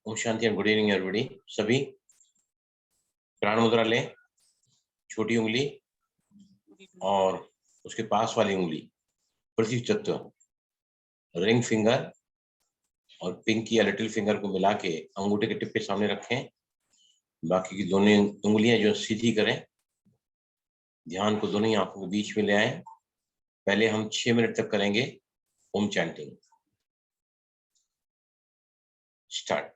ओम शांति and good evening everybody. सभी प्राण मुद्रा लें, छोटी उंगली और उसके पास वाली उंगली पृथ्वी तत्व, रिंग फिंगर और पिंकी या लिटिल फिंगर को मिला के अंगूठे के टिप के सामने रखें। बाकी की दोनों उंगलियां जो सीधी करें, ध्यान को दोनों ही आंखों के बीच में ले आए। पहले हम 6 मिनट तक करेंगे ओम चैंटिंग। स्टार्ट।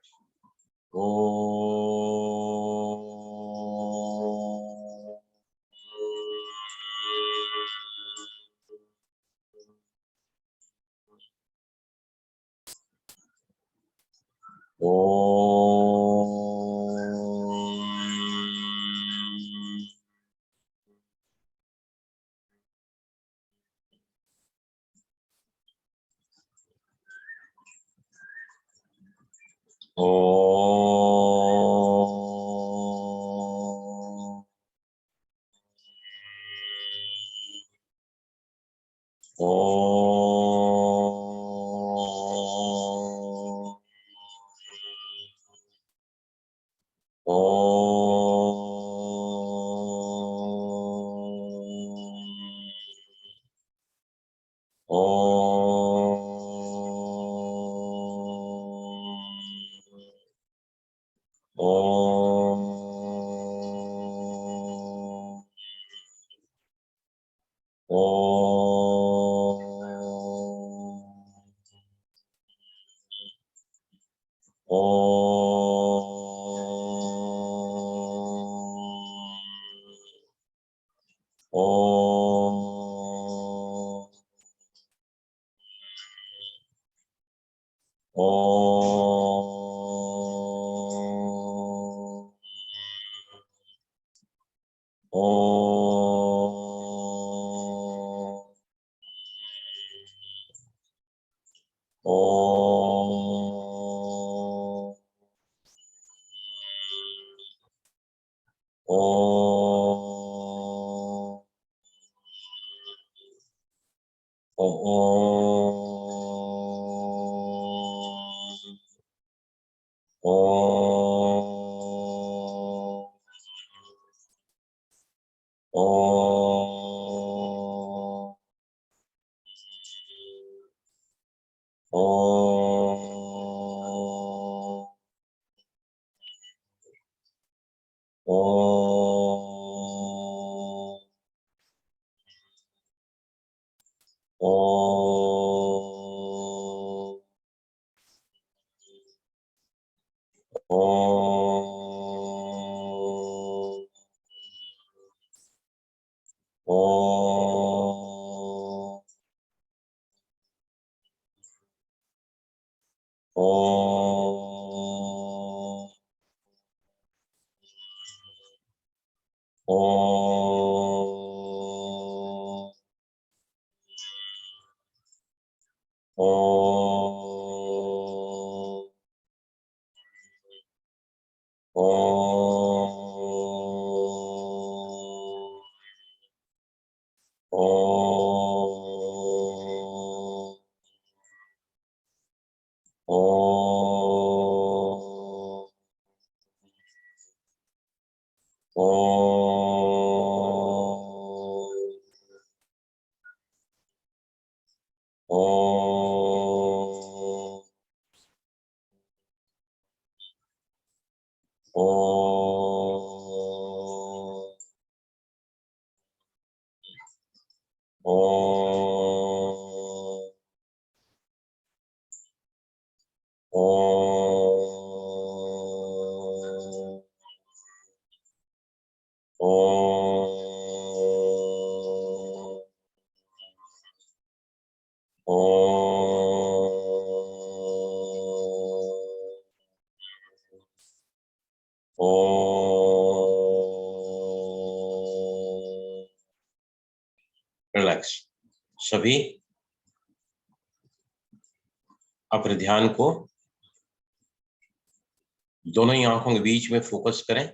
रिलैक्स। सभी अपने ध्यान को दोनों ही आंखों के बीच में फोकस करें।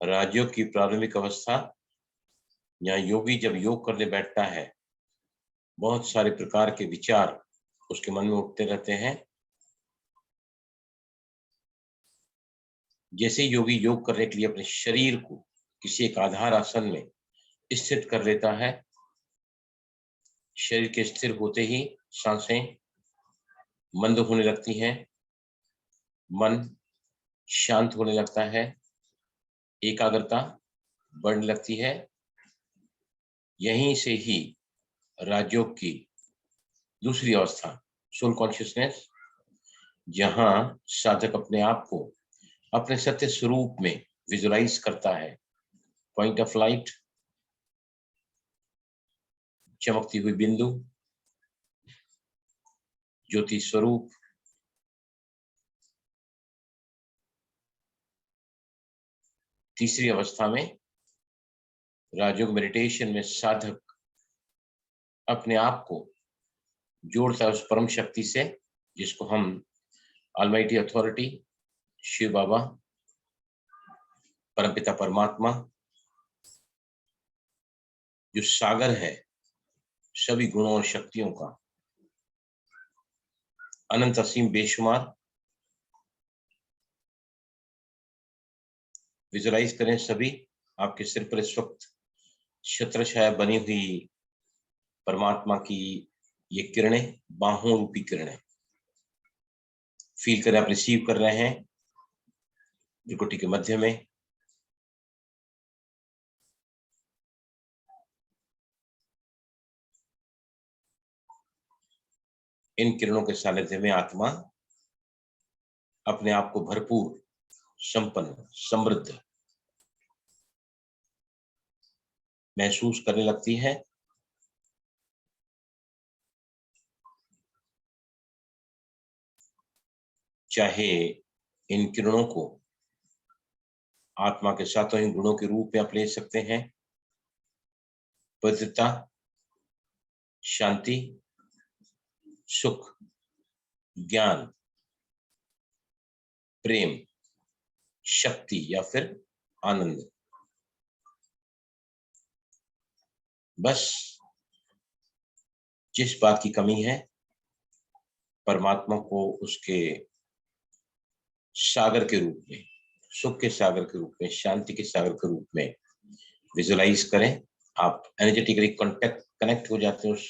राजयोग की प्रारंभिक अवस्था, यहाँ योगी जब योग करने बैठता है, बहुत सारे प्रकार के विचार उसके मन में उठते रहते हैं। जैसे योगी योग करने के लिए अपने शरीर को किसी एक आधार आसन में स्थित कर लेता है, शरीर के स्थिर होते ही सांसें मंद होने लगती हैं, मन शांत होने लगता है, एकाग्रता बढ़ने लगती है। यहीं से ही राजयोग की दूसरी अवस्था सोल कॉन्शियसनेस, जहां साधक अपने आप को अपने सत्य स्वरूप में विजुलाइज करता है। पॉइंट ऑफ लाइट, चमकती हुई बिंदु, ज्योति स्वरूप, तीसरी अवस्था में राजयोग मेडिटेशन में साधक अपने आप को जोड़ता है उस परम शक्ति से, जिसको हम ऑलमाइटी अथॉरिटी, शिव बाबा, परमपिता परमात्मा, जो सागर है सभी गुणों और शक्तियों का, अनंत असीम बेशुमार। विजुलाइज करें सभी, आपके सिर पर इस वक्त छत्रछाया बनी हुई परमात्मा की ये किरणें, बाहों रूपी किरणें फील करें, आप रिसीव कर रहे हैं त्रिकुटी के मध्य में। इन किरणों के सानिध्य में आत्मा अपने आप को भरपूर, संपन्न, समृद्ध महसूस करने लगती है। चाहे इन किरणों को आत्मा के सातों ही गुणों के रूप में आप ले सकते हैं। पवित्रता, शांति, सुख, ज्ञान, प्रेम, शक्ति या फिर आनंद। बस जिस बात की कमी है, परमात्मा को उसके सागर के रूप में, सुख के सागर के रूप में, शांति के सागर के रूप में विजुलाइज करें। आप एनर्जेटिकली कनेक्ट हो जाते हैं उस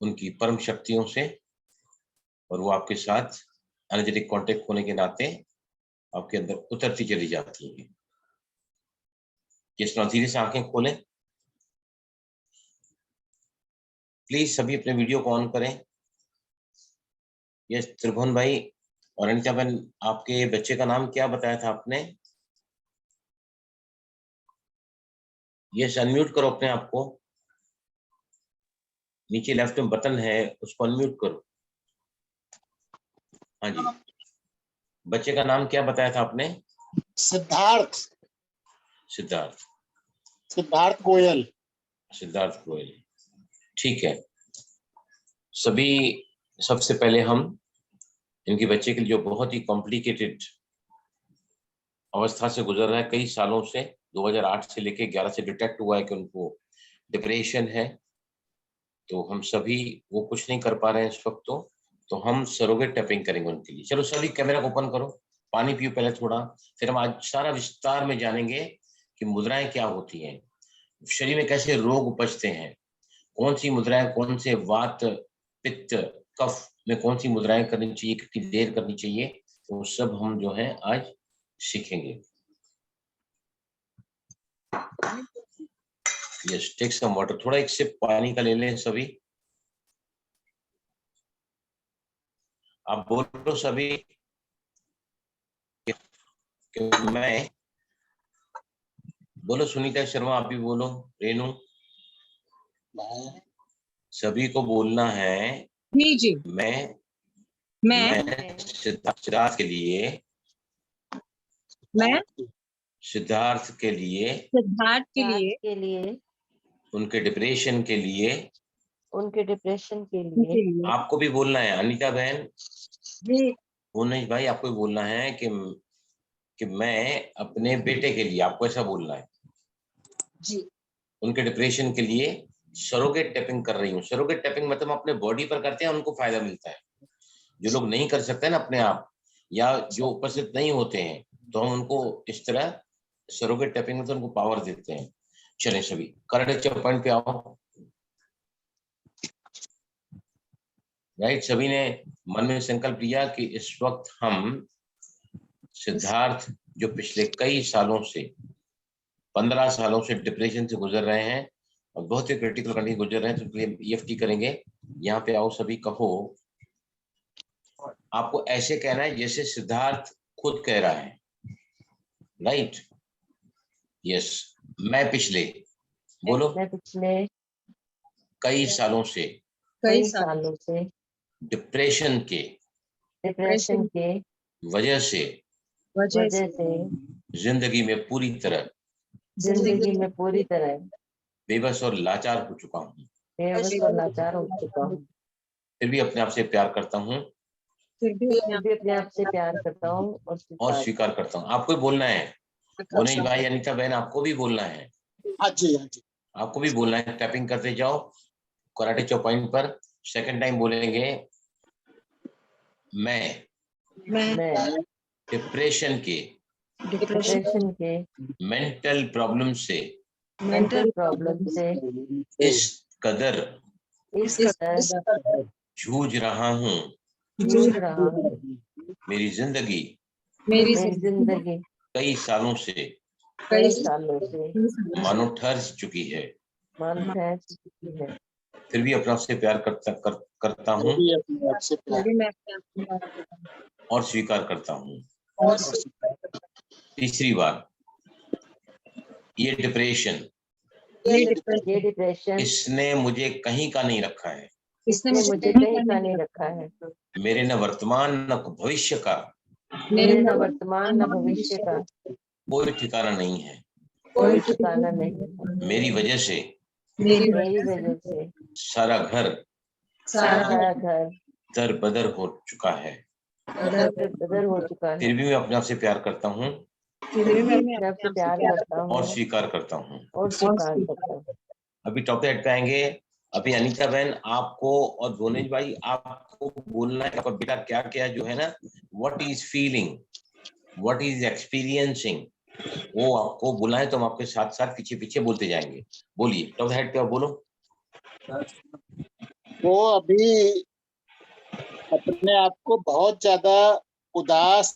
उनकी परम शक्तियों से, और वो आपके साथ एनर्जेटिक कांटेक्ट होने के नाते आपके अंदर उतरती चली जाती है। जिस धीरे से आंखें खोलें, प्लीज सभी अपने वीडियो को ऑन करें। यस त्रिभुवन भाई और अनिता बहन, आपके बच्चे का नाम क्या बताया था आपने? यस, अनम्यूट करो अपने आप को, नीचे लेफ्ट में बटन है उसको अनम्यूट करो। हाँ जी, बच्चे का नाम क्या बताया था आपने? सिद्धार्थ। सिद्धार्थ, सिद्धार्थ गोयल। सिद्धार्थ गोयल, ठीक है। सभी, सबसे पहले हम इनके बच्चे के लिए जो बहुत ही कॉम्प्लिकेटेड अवस्था से गुजर रहा है कई सालों से, 2008 से लेके 11 से डिटेक्ट हुआ है कि उनको डिप्रेशन है, तो हम सभी वो कुछ नहीं कर पा रहे हैं इस वक्त, तो हम सरोगेट टैपिंग करेंगे उनके लिए। चलो सभी कैमरा को ओपन करो, पानी पियो पहले थोड़ा, फिर हम आज सारा विस्तार में जानेंगे कि मुद्राएं क्या होती हैं, शरीर में कैसे रोग उपजते हैं, कौन सी मुद्राएं, कौन से वात, पित्त, कफ में कौन सी मुद्राएं करनी चाहिए, कितनी देर करनी चाहिए, वो सब हम जो है आज सीखेंगे। यस, टेक सम वाटर, थोड़ा एक सिप पानी का ले लें सभी। आप बोलो सभी कि मैं, बोलो सुनीता शर्मा, आप भी बोलो, रेनू, सभी को बोलना है। जी जी। मैं सिद्धार्थ के लिए, मैं सिद्धार्थ के लिए, सिद्धार्थ के लिए उनके डिप्रेशन के लिए, उनके डिप्रेशन के लिए आपको भी बोलना है। अनिता बहन जी, उन्नीस भाई, आपको भी बोलना है कि मैं अपने बेटे के लिए, आपको ऐसा बोलना है जी, उनके डिप्रेशन के लिए सरोगेट टैपिंग कर रही हूँ। सरोगेट टैपिंग मतलब अपने बॉडी पर करते हैं, उनको फायदा मिलता है। जो लोग नहीं कर सकते ना अपने आप, या जो उपस्थित नहीं होते हैं, तो हम उनको इस तरह सरोगेट टैपिंग में तो उनको पावर देते हैं। चलें सभी करेक्ट पॉइंट पे आओ। राइट, सभी ने मन में संकल्प लिया कि इस वक्त हम सिद्धार्थ जो पिछले कई सालों से 15 सालों से डिप्रेशन से गुजर रहे हैं और बहुत ही क्रिटिकल कंडीशन गुजर रहे हैं, तो लिए EFT करेंगे। यहाँ पे आओ सभी, कहो। आपको ऐसे कहना है जैसे सिद्धार्थ खुद कह रहा है। Right, yes. मैं पिछले, बोलो, मैं पिछले कई सालों से कई कई साल सालों से डिप्रेशन के डिप्रेशन के वजह से वजह से वजह से जिंदगी में पूरी तरह जिंदगी में पूरी तरह बेबस और लाचार हो चुका हूँ। बेबस और लाचार हो चुका हूँ। फिर भी अपने आप से प्यार करता हूँ फिर भी फिर भी अपने आप से प्यार करता हूँ और और स्वीकार स्वीकार करता हूँ। आपको भी बोलना है, बोनेश भाई, अनीता बहन, आपको भी बोलना है। हाँ जी, हाँ जी। आपको भी बोलना है, टैपिंग करते जाओ कराटे चौ पॉइंट पर। सेकंड टाइम बोलेंगे, मैं मैं डिप्रेशन के डिप्रेशन के मेंटल प्रॉब्लम से मेंटल प्रॉब्लम से इस कदर इस कदर जूझ रहा हूँ, जूझ रहा हूँ। मेरी जिंदगी मेरी मेरी जिंदगी कई सालों से कई सालों से मानो ठहर चुकी है। मान ठहर चुकी है। फिर भी अपना से प्यार करता हूँ भी अपने आप से प्यार मैं अपने आप को प्यार करता हूँ और स्वीकार करता हूँ। और तीसरी बार, ये डिप्रेशन ये ये डिप्रेशन इसने मुझे कहीं का नहीं रखा है। इसने ने मुझे मुझे कहीं कहीं का का नहीं नहीं रखा है। मेरे न वर्तमान न भविष्य का मेरे न वर्तमान न भविष्य का कोई ठिकाना नहीं है। कोई ठिकाना नहीं है। मेरी वजह से मेरी मेरी वजह से सारा घर सारा घर दर बदर हो चुका है। दर हो चुका है। फिर भी मैं अपने आप से प्यार करता हूँ फिर भी मैं मैं आपसे प्यार करता और हूँ स्वीकार करता हूँ। और स्वीकार करता हूँ। अभी टॉपिक हेड पे आएंगे। अभी अनीता बहन आपको और भुवनेश भाई आपको बोलना है आपका बेटा क्या क्या जो है ना, what is feeling, what is experiencing, वो आपको बोलना है। तो हम आपके साथ साथ पीछे पीछे बोलते जाएंगे। बोलिए, टॉपिक हेड पे आप बोलो। वो अभी अपने आप को बहुत ज्यादा उदास,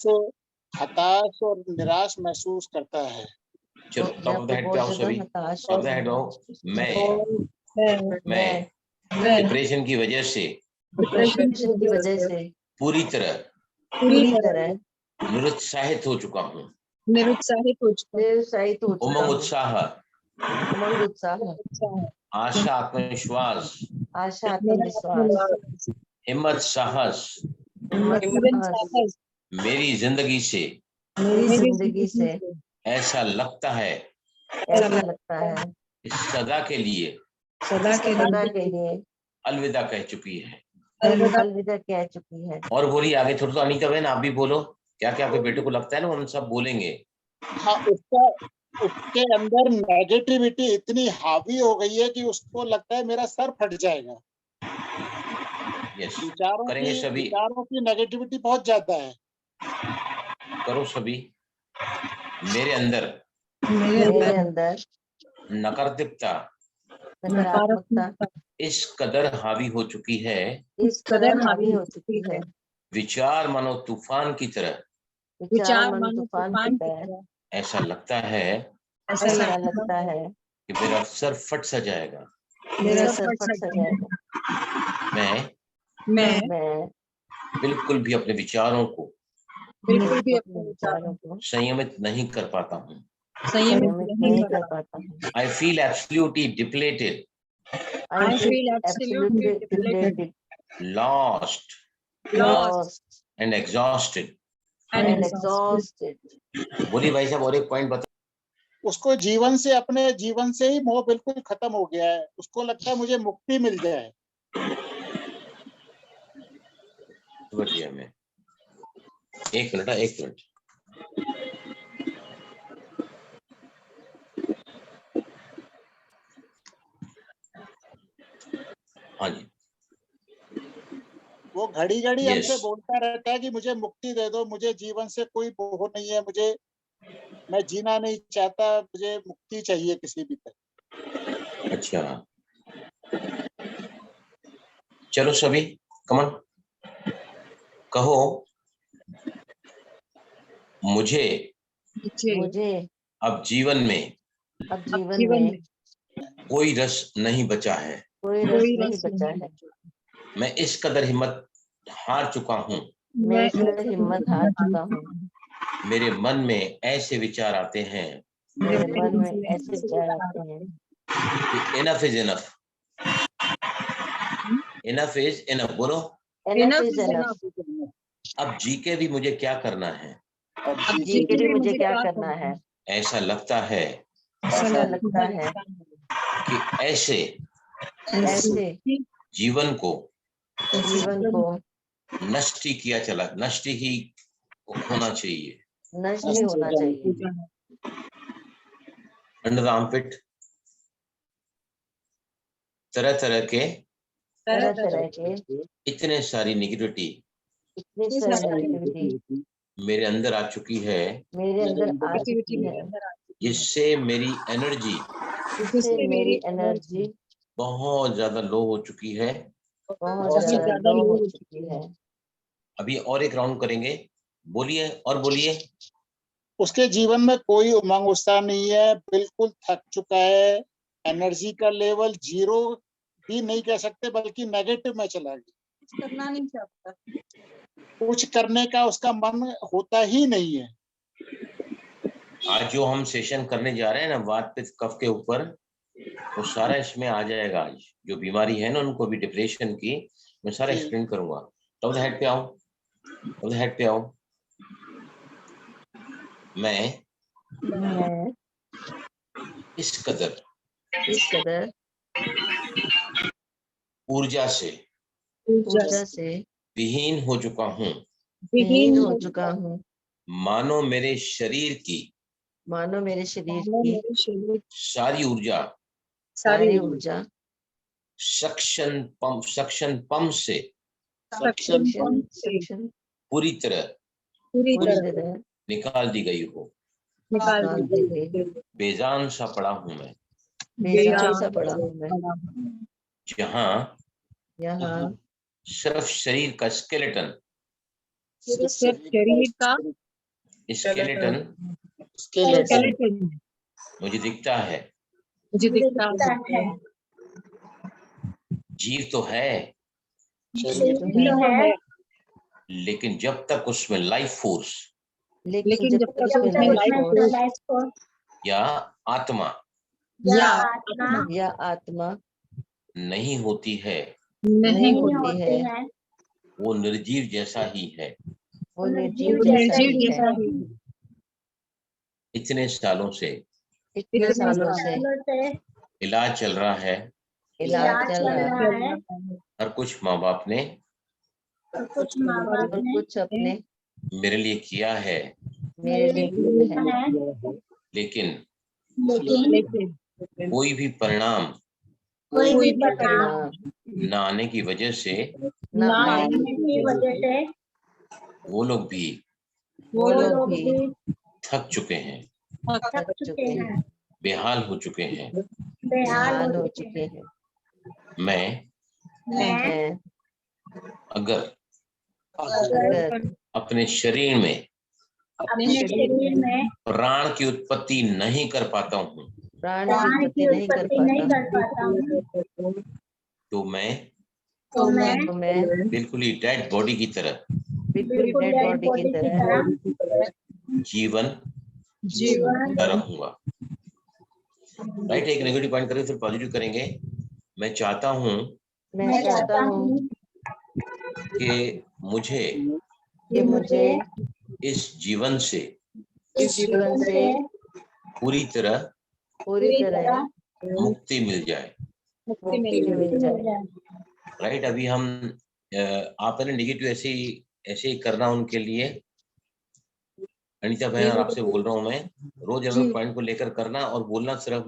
हताश और निराश महसूस करता है। चलो मैं टॉप ऑफ द आपको हेड पे आओ बहुत सभी। ज्यादा हताश टॉप ऑफ द हेड आओ। मैं डिप्रेशन की वजह से डिप्रेशन की वजह से पूरी तरह पूरी तरह निरुत्साहित हो चुका हूँ। निरुत्साहित हो चुका निरुत्साहित हो चुका उमंग हूँ। उत्साह, उमंग उत्साह, आशा, आत्मविश्वास, आशा, आत्मविश्वास, हिम्मत, साहस हिम्मत, साहस मेरी जिंदगी से मेरी जिंदगी से ऐसा लगता है ऐसा लगता है कि सदा के लिए सदा के लिए अलविदा कह चुकी है। अलविदा कह चुकी है। और बोलिए आगे थोड़ा। तो अनीता बहन आप भी बोलो, क्या क्या आपके बेटे को लगता है ना, हम सब बोलेंगे। हाँ, उसके अंदर नेगेटिविटी इतनी हावी हो गई है कि उसको लगता है मेरा सर फट जाएगा। यस, विचारों करेंगे सभी। की नेगेटिविटी बहुत ज्यादा है। करो सभी। मेरे अंदर मेरे अंदर नकारात्मकता नकारात्मकता इस कदर हावी हो चुकी है, इस कदर हावी हो चुकी है। विचार मानो तूफान की तरह, विचार मन तूफान की तरह ऐसा लगता है ऐसा लगता है कि मेरा सर फट सा जाएगा। मेरा सर फट सा जाएगा। मैं बिल्कुल भी अपने विचारों को बिल्कुल भी अपने विचारों को संयमित नहीं कर पाता हूँ। संयमित नहीं कर पाता हूँ। I feel absolutely depleted, I feel absolutely depleted, lost lost and exhausted. and exhausted. बोलिए भाई साहब, और एक पॉइंट बता। उसको अपने जीवन से ही मोह बिल्कुल खत्म हो गया है। उसको लगता है मुझे मुक्ति मिल जाए। बढ़िया में एक मिनट। हाँ जी। वो घड़ी घड़ी Yes. हमसे बोलता रहता है कि मुझे मुक्ति दे दो, मुझे जीवन से कोई मोह नहीं है, मैं जीना नहीं चाहता, मुझे मुक्ति चाहिए किसी भी तरह। अच्छा, चलो सभी कमन कहो, मुझे मुझे अब जीवन में अब जीवन में कोई रस नहीं बचा है। कोई रस नहीं बचा है। मैं इस कदर हिम्मत हार चुका हूँ। मैं इस कदर हिम्मत हार चुका हूँ। मेरे मन में ऐसे विचार आते हैं मेरे मन में ऐसे विचार आते हैं कि enough is enough, enough is enough. बोलो, Enough is enough। अब जी के भी मुझे क्या करना है। अब जी के लिए मुझे क्या करना है। ऐसा लगता है ऐसा लगता है कि ऐसे ऐसे जीवन को नष्ट ही होना चाहिए। नष्ट ही होना चाहिए। अंडर द आर्मपिट तरह तरह के इतने सारी नेगेटिविटी इतनी सारी नेगेटिविटी मेरे अंदर आ चुकी है, मेरे अंदर आ चुकी है, जिससे मेरी एनर्जी बहुत ज्यादा लो हो चुकी है। बहुत ज्यादा लो हो चुकी है। अभी और एक राउंड करेंगे, बोलिए और बोलिए। उसके जीवन में कोई उमंग उत्साह नहीं है, बिल्कुल थक चुका है, एनर्जी का लेवल 0 भी नहीं कह सकते बल्कि नेगेटिव में चला गया। करना नहीं चाहता, कुछ करने का उसका मन होता ही नहीं है। आज जो हम सेशन करने जा रहे हैं ना वात पित्त कफ के ऊपर, वो सारा इसमें आ जाएगा। आज जो बीमारी है ना उनको भी, डिप्रेशन की, मैं सारा एक्सप्लेन करूंगा। टॉप द हेड पे आओ, टॉप द हेड पे आओ। मैं इस कदर ऊर्जा से विहीन हो चुका हूँ, मानो मेरे शरीर की सारी ऊर्जा सक्शन पंप से पूरी तरह निकाल दी गई हो। बेजान सा पड़ा हूं मैं, जहाँ सिर्फ शरीर का स्केलेटन मुझे दिखता है। जीव तो है, लेकिन जब तक उसमें लाइफ फोर्स या आत्मा नहीं होती है, वो निर्जीव जैसा ही है। इतने सालों से इलाज चल रहा है। हर कुछ माँ बाप ने मेरे लिए किया है, लेकिन कोई भी परिणाम न आने की वजह से वो लोग भी थक चुके हैं, बेहाल हो चुके हैं। मैं अगर अपने शरीर में प्राण की उत्पत्ति नहीं कर पाता हूँ, तो मैं बिल्कुल ही डेड बॉडी की तरह जीवन रहूंगा। राइट, एक नेगेटिव पॉइंट करेंगे फिर पॉजिटिव करेंगे। मैं चाहता हूँ कि मुझे इस जीवन से पूरी तरह मुक्ति मिल जाए। राइट, अभी हम आपने नेगेटिव ऐसे ही करना उनके लिए। अनीता बहन, आपसे बोल रहा हूँ मैं, रोज अगर पॉइंट को लेकर करना और बोलना सिर्फ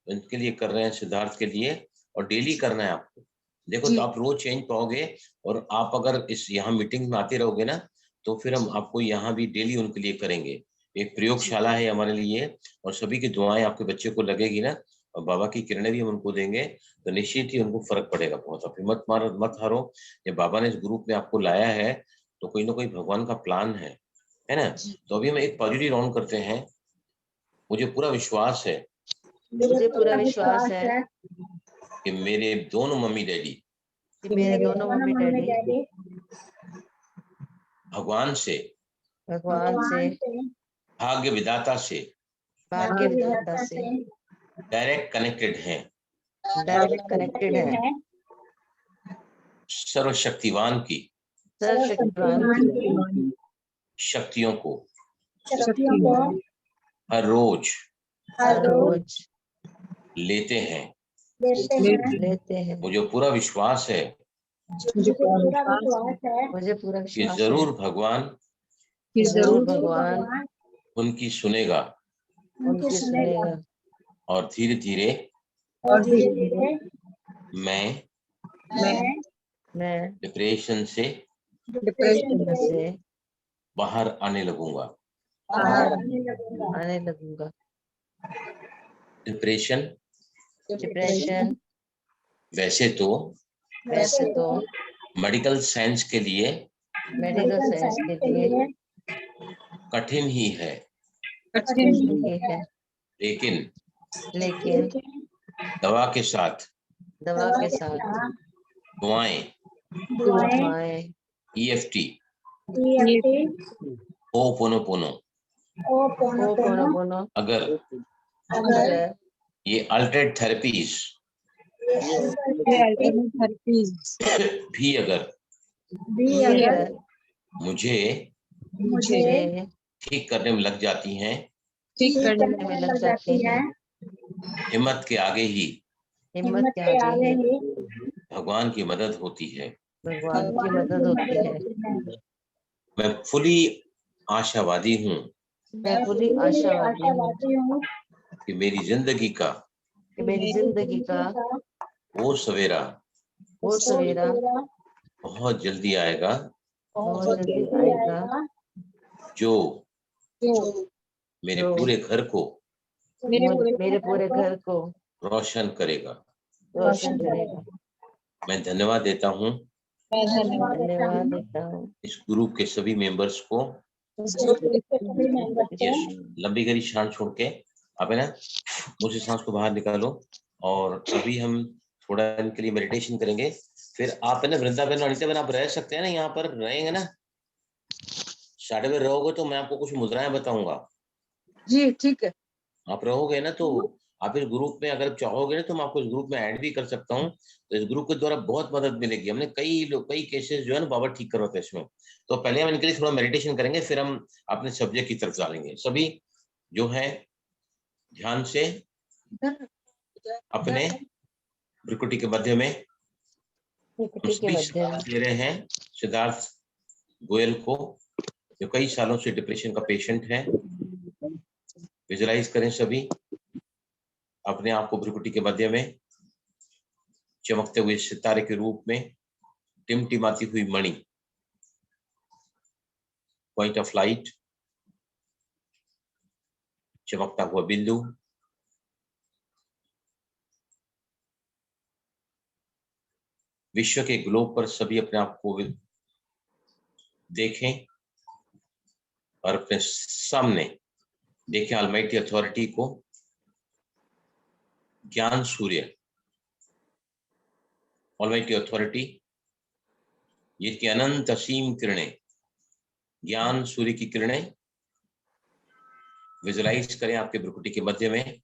उनके लिए कर रहे हैं, सिद्धार्थ के लिए, और डेली करना है आपको। देखो जी। तो आप रोज चेंज पाओगे, और आप अगर इस यहाँ मीटिंग में आते रहोगे ना, तो फिर हम आपको यहाँ भी डेली उनके लिए करेंगे। एक प्रयोगशाला है हमारे लिए, और सभी की दुआएं आपके बच्चे को लगेगी ना, और बाबा की किरणें भी हम उनको देंगे, तो निश्चित ही उनको फर्क पड़ेगा बहुत। आप हिम्मत मारो, मत हारो। जब बाबा ने इस ग्रुप में आपको लाया है तो कोई ना कोई भगवान का प्लान है ना। तो अभी हम एक पॉजिटिव राउंड करते हैं। मुझे पूरा विश्वास है मुझे पूरा विश्वास है कि मेरे दोनों मम्मी डैडी कि मेरे दोनों मम्मी डैडी भगवान से, भगवान से, भाग्य विधाता से भाग्य विधाता से डायरेक्ट कनेक्टेड हैं। डायरेक्ट कनेक्टेड है। सर्वशक्तिवान की सर्वशक्तिमान की शक्तियों को शक्तिमान हर रोज हर रोज लेते हैं। लेते हैं। मुझे पूरा विश्वास है मुझे पूरा विश्वास है मुझे पूरा कि विश्वास है जरूर भगवान कि जरूर जरूर भगवान उनकी सुनेगा, उनकी सुनेगा, और धीरे धीरे और धीरे मैं मैं डिप्रेशन से डिप्रेशन से बाहर आने लगूंगा। बाहर आने लगूंगा। डिप्रेशन डिप्रेशन वैसे तो तो मेडिकल साइंस के लिए मेडिकल साइंस के लिए कठिन ही है, कठिन ही है, लेकिन लेकिन दवा के साथ दवा के साथ दुआएं, दुआएं, EFT, ये होपोनोपोनो, पोनो अगर अगर ये अल्टरेट थेरेपीज अल्टरनेट थेरेपीज भी अगर अगर मुझे मुझे ठीक करने में लग जाती हैं, ठीक करने में लग जाती है, हिम्मत के आगे ही हिम्मत के आगे ही भगवान की मदद होती है। भगवान की मदद होती है। मैं फुली आशावादी हूँ मैं पूरी आशावादी हूँ कि मेरी जिंदगी का कि मेरी जिंदगी का वो सवेरा वो सवेरा बहुत जल्दी आएगा, बहुत जल्दी आएगा, जो मेरे जो पूरे घर को मेरे पूरे घर को रोशन करेगा। रोशन करेगा। मैं धन्यवाद देता हूँ धन्यवाद देता हूँ इस ग्रुप के सभी मेंबर्स को। यस, लंबी गहरी सांस छोड़ के आप है ना मुंह से सांस को बाहर निकालो, और अभी हम थोड़ा इनके लिए मेडिटेशन करेंगे। फिर आप है ना वृंदावन अनिताबेन आप रह सकते हैं ना, यहाँ पर रहेंगे ना, साढ़े में रहोगे तो मैं आपको कुछ मुद्राएं बताऊंगा। जी ठीक है। आप रहोगे ना तो आप इस ग्रुप में अगर चाहोगे ना तो मैं आपको इस ग्रुप में ऐड भी कर सकता हूँ। तो इस ग्रुप के द्वारा बहुत मदद मिलेगी। हमने कई केसेस जो है ना बाबा ठीक करवाते हैं इसमें। तो पहले हम इनके लिए थोड़ा मेडिटेशन करेंगे, फिर हम अपने सब्जेक्ट की तरफ डालेंगे। सभी जो है ध्यान से अपने भ्रुकुटी के मध्य में हम सभी साथ दे रहे हैं सिद्धार्थ गोयल को, जो कई सालों से डिप्रेशन का पेशेंट है। विजुलाइज करें सभी अपने आप को भ्रुकुटी के मध्य में चमकते हुए सितारे के रूप में, टिमटिमाती हुई मणि, पॉइंट ऑफ लाइट, चमकता हुआ बिंदु, विश्व के ग्लोब पर सभी अपने आप को देखें और अपने सामने देखें ऑलमाइटी अथॉरिटी को, ज्ञान सूर्य, ऑलमाइटी अथॉरिटी, जिसकी अनंत असीम किरणें, ज्ञान सूर्य की किरणें विजुलाइज करें आपके भ्रुकुटी के मध्य में।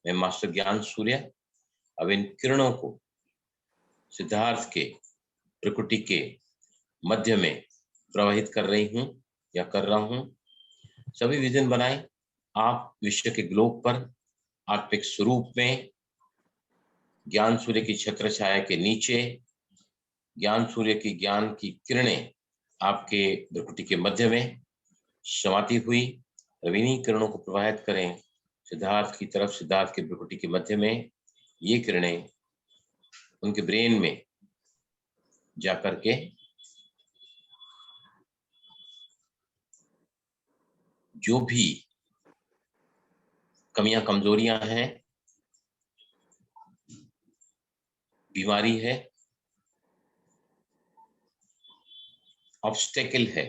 मैं मास्टर ज्ञान सूर्य अब इन किरणों को सिद्धार्थ के भ्रुकुटी के मध्य में प्रवाहित कर रही हूं या कर रहा हूं। सभी विजन बनाएं आप विश्व के ग्लोब पर आत्मिक स्वरूप में, ज्ञान सूर्य की छत्र छाया के नीचे, ज्ञान सूर्य की ज्ञान की किरणें आपके भ्रुकुटी के मध्य में समाती हुई रवीनी किरणों को प्रवाहित करें सिद्धार्थ की तरफ। सिद्धार्थ के भ्रुकुटी के मध्य में ये किरणें उनके ब्रेन में जाकर के जो भी कमियां कमजोरियां हैं, बीमारी है, ऑब्स्टेकल है,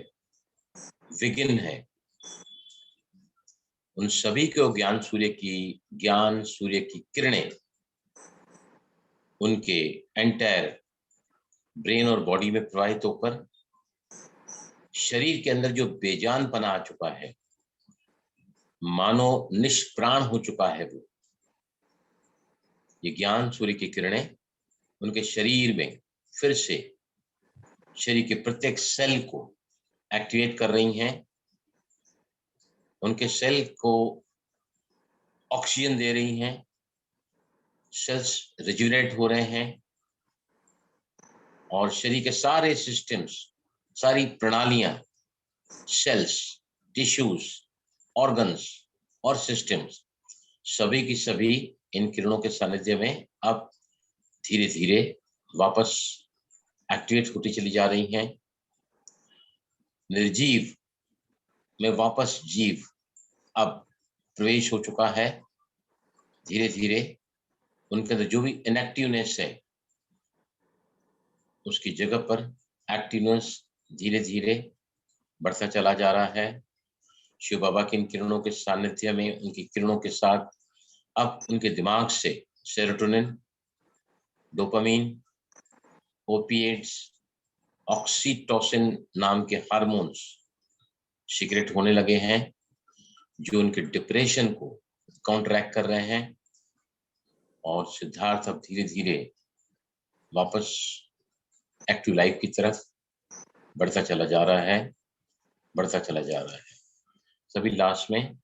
विघ्न है, उन सभी को ज्ञान सूर्य की किरणें उनके एंटायर ब्रेन और बॉडी में प्रवाहित होकर शरीर के अंदर जो बेजानपना आ चुका है, मानो निष्प्राण हो चुका है, वो ये ज्ञान सूर्य की किरणें उनके शरीर में फिर से शरीर के प्रत्येक सेल को एक्टिवेट कर रही हैं, उनके सेल को ऑक्सीजन दे रही हैं, सेल्स रिजुनेट हो रहे हैं और शरीर के सारे सिस्टम्स, सारी प्रणालियां, सेल्स, टिश्यूज, ऑर्गन्स और सिस्टम्स सभी की सभी इन किरणों के सानिध्य में अब धीरे धीरे वापस एक्टिवेट होती चली जा रही हैं। निर्जीव में वापस जीव अब प्रवेश हो चुका है। धीरे धीरे उनके अंदर जो भी इनएक्टिवनेस है उसकी जगह पर एक्टिवनेस धीरे धीरे बढ़ता चला जा रहा है। शिव बाबा की इन किरणों के सानिध्य में, उनकी किरणों के साथ अब उनके दिमाग से सेरोटोनिन, डोपामीन, ओपिएट्स, ऑक्सीटोसिन नाम के हार्मोन्स सीक्रेट होने लगे हैं, जो उनके डिप्रेशन को काउंटरैक्ट कर रहे हैं। और सिद्धार्थ अब धीरे धीरे वापस एक्टिव लाइफ की तरफ बढ़ता चला जा रहा है, बढ़ता चला जा रहा है। सभी लास्ट में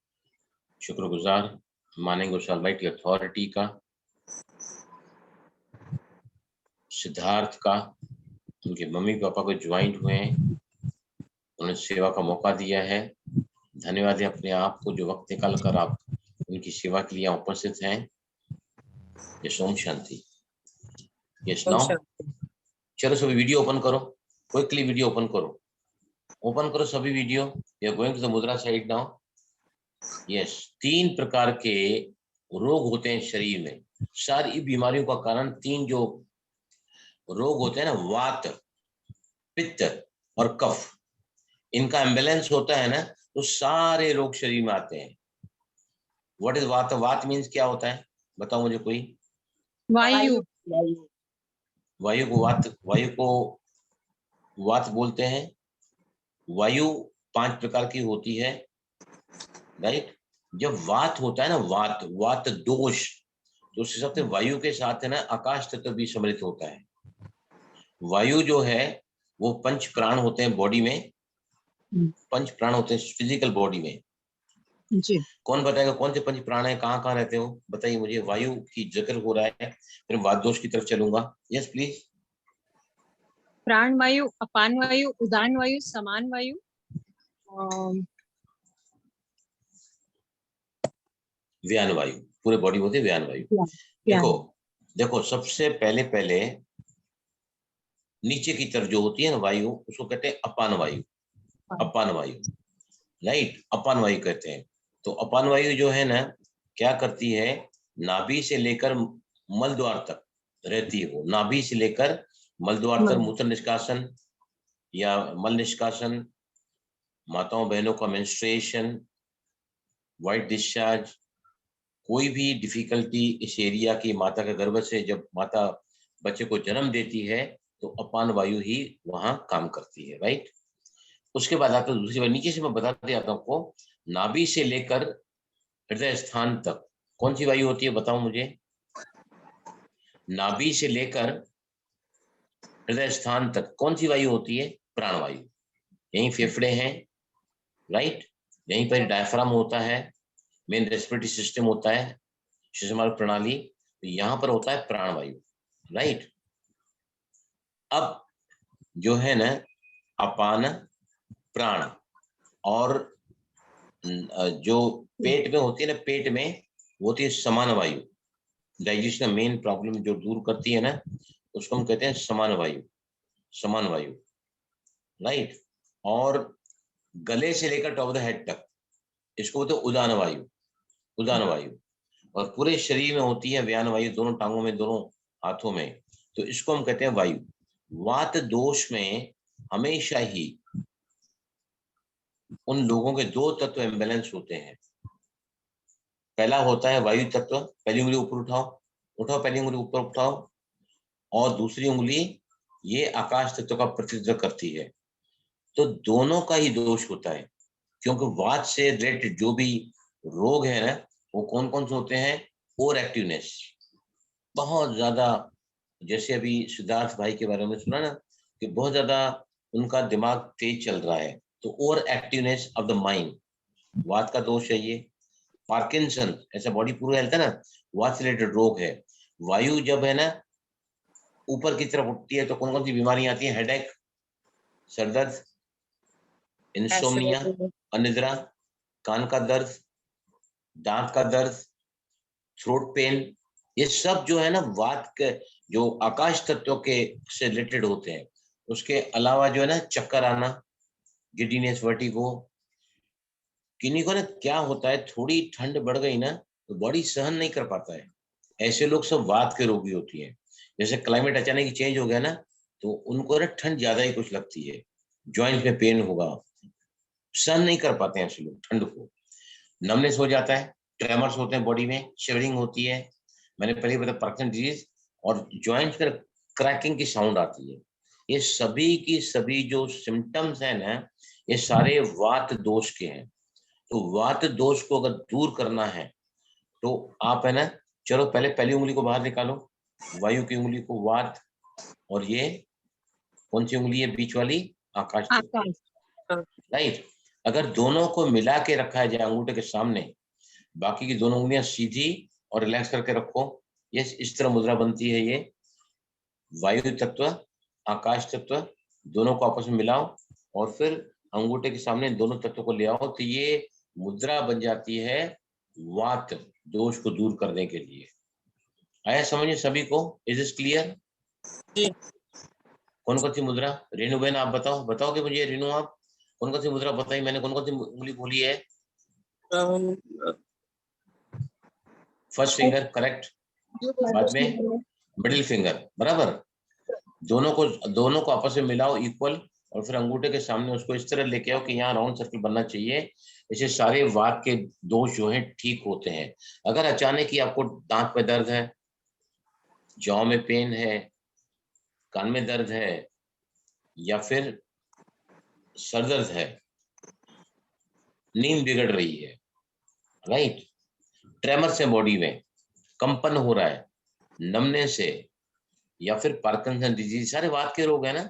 शुक्रगुजार मानेंगे उस ऑलमाइटी अथॉरिटी का, सिद्धार्थ का, उनके मम्मी पापा को ज्वाइंट हुए हैं, उन्हें सेवा का मौका दिया है। धन्यवाद है अपने आप को जो वक्त निकाल कर आप उनकी सेवा के लिए उपस्थित हैं। यस, ओम शांति। यस, नाउ चलो सभी वीडियो ओपन करो, क्विकली वीडियो ओपन करो, ओपन करो सभी video. We are going to the mudra side now. Yes, 3 प्रकार के रोग होते हैं शरीर में। सारी बीमारियों का कारण 3 जो रोग होते हैं ना, वात, पित्त और कफ, इनका इम्बैलेंस होता है ना तो सारे रोग शरीर में आते हैं। व्हाट इज वात? वात मीन्स क्या होता है बताओ मुझे कोई। वायु। वायु को वात बोलते हैं। वायु 5 प्रकार की होती है, राइट। जब वात होता है ना, वात दोष, तो उसके साथ वायु के साथ है ना आकाश तत्व भी सम्मिलित होता है। वायु जो है वो 5 प्राण होते हैं बॉडी में, 5 प्राण होते हैं फिजिकल बॉडी में। जी, कौन बताएगा कौन से 5 प्राण है, कहाँ कहाँ रहते हो बताइए मुझे। वायु की जिक्र हो रहा है, फिर वात दोष की तरफ चलूंगा। Yes please. प्राण वायु, अपान वायु, उदान वायु, समान वायु, व्यान वायु, पूरे बॉडी होते हैं व्यान वायु। देखो सबसे पहले नीचे की तरफ जो होती है ना वायु, उसको कहते हैं अपान वायु। अपान वायु, राइट, अपान वायु कहते हैं। तो अपान वायु जो है ना क्या करती है, नाभि से लेकर मल द्वार तक रहती है। वो नाभि से लेकर मल द्वार तक मूत्र निष्कासन या मल निष्कासन, माताओं बहनों का मेंस्ट्रुएशन, व्हाइट डिस्चार्ज, कोई भी डिफिकल्टी इस एरिया की, माता के गर्भ से जब माता बच्चे को जन्म देती है तो अपान वायु ही वहां काम करती है, राइट। उसके बाद आता दूसरी बार, नीचे से मैं बताते आता हूँ आपको, नाभि से लेकर हृदय स्थान तक कौन सी वायु होती है बताओ मुझे। नाभि से लेकर हृदय स्थान तक कौन सी वायु होती है? प्राण वायु। यही फेफड़े हैं, राइट, यहीं पर डायफ्राम होता है, मेन रेस्पिरेटरी सिस्टम होता है, श्वसन प्रणाली, तो यहाँ पर होता है प्राण वायु, राइट। अब जो है ना अपान, प्राण, और जो पेट में होती है ना, पेट में होती है समान वायु। डाइजेशन मेन प्रॉब्लम जो दूर करती है ना उसको हम कहते हैं समान वायु। समान वायु, राइट। और गले से लेकर टॉप ऑफ द हेड तक इसको बोलते हैं उदान वायु, उदान वायु। और पूरे शरीर में होती है व्यान वायु, दोनों टांगों में, दोनों हाथों में, तो इसको हम कहते हैं वायु। वात दोष में हमेशा ही उन लोगों के दो तत्व इम्बैलेंस होते हैं। पहला होता है वायु तत्व, पहली उंगली ऊपर उठाओ, उठाओ पहली उंगली ऊपर उठाओ, और दूसरी उंगली ये आकाश तत्व का प्रतिनिधित्व करती है। तो दोनों का ही दोष होता है, क्योंकि वात से रिलेटेड जो भी रोग है ना, वो कौन कौन से होते हैं? ओवर एक्टिवनेस, बहुत ज्यादा। जैसे अभी सिद्धार्थ भाई के बारे में सुना ना कि बहुत ज्यादा उनका दिमाग तेज चल रहा है, तो over activeness of the mind, वात का दोष है ये। पार्किंसन, ऐसा बॉडी पूरा हेल्थ है ना, वात से रिलेटेड रोग है। वायु जब है ना ऊपर की तरफ उठती है तो कौन कौन सी बीमारियां आती हैं? हेडेक, सरदर्द, इंसोम्निया, अनिद्रा, कान का दर्द, दांत का दर्द, थ्रोट पेन, ये सब जो है ना वात के जो आकाश तत्व के से रिलेटेड होते हैं। उसके अलावा जो है ना चक्कर आना, गिडीनेस, वर्टिगो। किन्हीं को ना क्या होता है, थोड़ी ठंड बढ़ गई ना तो बॉडी सहन नहीं कर पाता है, ऐसे लोग सब वात के रोगी होती है। जैसे क्लाइमेट अचानक ही चेंज हो गया ना तो उनको ना ठंड ज्यादा ही कुछ लगती है, जॉइंट में पेन होगा, सहन नहीं कर पाते हैं ऐसे लोग ठंड को। नमनेस हो जाता है, ट्रेमर्स होते हैं बॉडी में, शिवरिंग होती है, मैंने पहले बताया पार्किंसन डिजीज, और जॉइंट्स में क्रैकिंग की साउंड आती है। ये सभी की सभी जो सिम्टम्स है ना, ये सारे वात दोष के हैं। तो वात दोष को अगर दूर करना है तो आप है ना, चलो पहले पहली उंगली को बाहर निकालो, वायु की उंगली को वात, और ये कौन सी उंगली है बीच वाली? आकाश तत्व, आकाश। राइट। अगर दोनों को मिला के रखा जाए अंगूठे के सामने, बाकी की दोनों उंगलियां सीधी और रिलैक्स करके रखो, ये इस तरह मुद्रा बनती है। ये वायु तत्व, आकाश तत्व, दोनों को आपस में मिलाओ और फिर अंगूठे के सामने दोनों तत्वों को ले आओ, तो ये मुद्रा बन जाती है वात दोष को दूर करने के लिए। आया समझिए सभी को? Is is clear? कौन कौन सी मुद्रा? रेणु बहन आप बताओ, बताओगे मुझे? रेणु आप कौन कौन सी मुद्रा बताई मैंने? कौन कौन सी उंगली बोली है? फर्स्ट फिंगर करेक्ट, बाद में मिडिल फिंगर, बराबर। दोनों को आपस में मिलाओ इक्वल, और फिर अंगूठे के सामने उसको इस तरह लेके आओ कि यहाँ राउंड सर्कल बनना चाहिए। इससे सारे वात के दोष जो हैं ठीक होते हैं। अगर अचानक ही आपको दांत पे दर्द है, जौ में पेन है, कान में दर्द है, या फिर सर दर्द है, नींद बिगड़ रही है, राइट, ट्रेमर से बॉडी में कंपन हो रहा है, नमने से, या फिर पार्किंसन डिजीज, सारे वात के रोग है ना,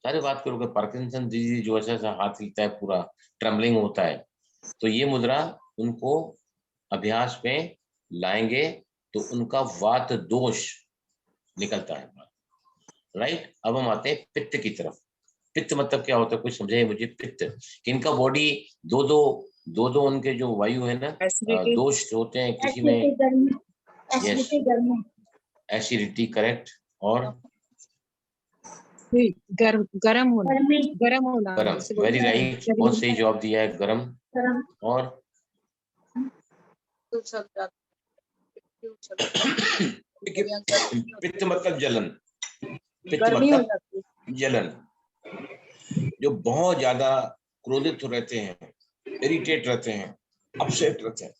सारे वात के रोग है। पार्किंसन डिजीज जो ऐसा हाथ हिलता है, पूरा ट्रेम्बलिंग होता है, तो ये मुद्रा उनको अभ्यास में लाएंगे तो उनका वात दोष निकलता है, राइट। अब हम आते हैं पित्त की तरफ। पित्त मतलब क्या होता है, कुछ समझे मुझे? पित्त कि इनका बॉडी दो उनके जो वायु है ना दोष होते हैं, किसी में यस एसिडिटी, करेक्ट, और गरम होना, गरम, वेरी राइट, बहुत सही जवाब दिया है, गरम। और पित्त मतलब जलन, पित्त मतलब जलन, जो बहुत ज्यादा क्रोधित रहते हैं, इरिटेट रहते हैं, अपसेट रहते हैं,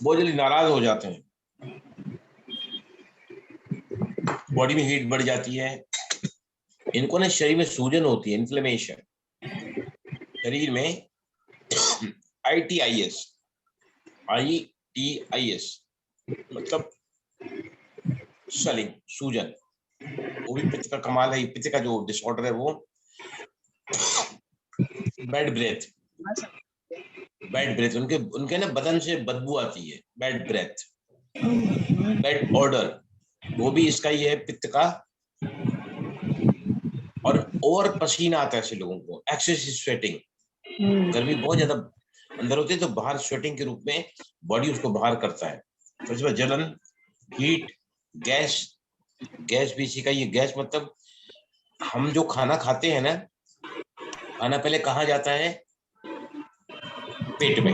बहुत जल्दी नाराज हो जाते हैं, बॉडी में हीट बढ़ जाती है, इनको ना शरीर में सूजन होती है, इन्फ्लेमेशन शरीर में, ITIS मतलब स्वेलिंग, सूजन, वो भी पित्त का कमाल है। पित्त का जो डिसऑर्डर है वो बैड ब्रेथ, उनके ना बदन से बदबू आती है, बैड ब्रेथ, बैड ऑर्डर, वो भी इसका ही है, पित्त का। और ओवर पसीना आता है ऐसे लोगों को, एक्सेसिव स्वेटिंग, गर्मी बहुत ज्यादा अंदर होती है तो बाहर स्वेटिंग के रूप में बॉडी उसको बाहर करता है। तो इसमें जलन, हीट, गैस, गैस भी इसी का, ये गैस मतलब हम जो खाना खाते हैं ना, खाना पहले कहाँ जाता है? पेट में।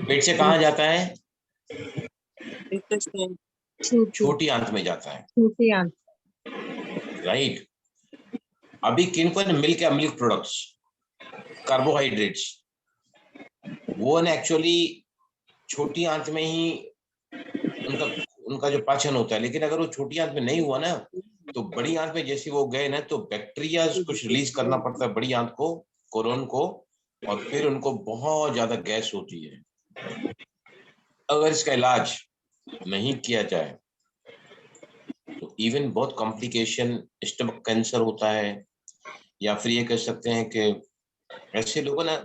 पेट से कहाँ जाता है? छोटी आंत में जाता है, छोटी आंत। राइट। अभी किनको ना मिल्क प्रोडक्ट्स, कार्बोहाइड्रेट्स, वो ना एक्चुअली छोटी आंत में ही उनका उनका जो पाचन होता है, लेकिन अगर वो छोटी आंत में नहीं हुआ ना, तो बड़ी आंत में जैसे वो गए ना, तो बैक्टीरिया कुछ रिलीज करना पड़ता है बड़ी आंत को, कोलोन को, और फिर उनको बहुत ज्यादा गैस होती है। अगर इसका इलाज नहीं किया जाए तो इवन बहुत कॉम्प्लिकेशन, स्टमक कैंसर होता है, या फिर ये कह सकते हैं कि ऐसे लोगों ना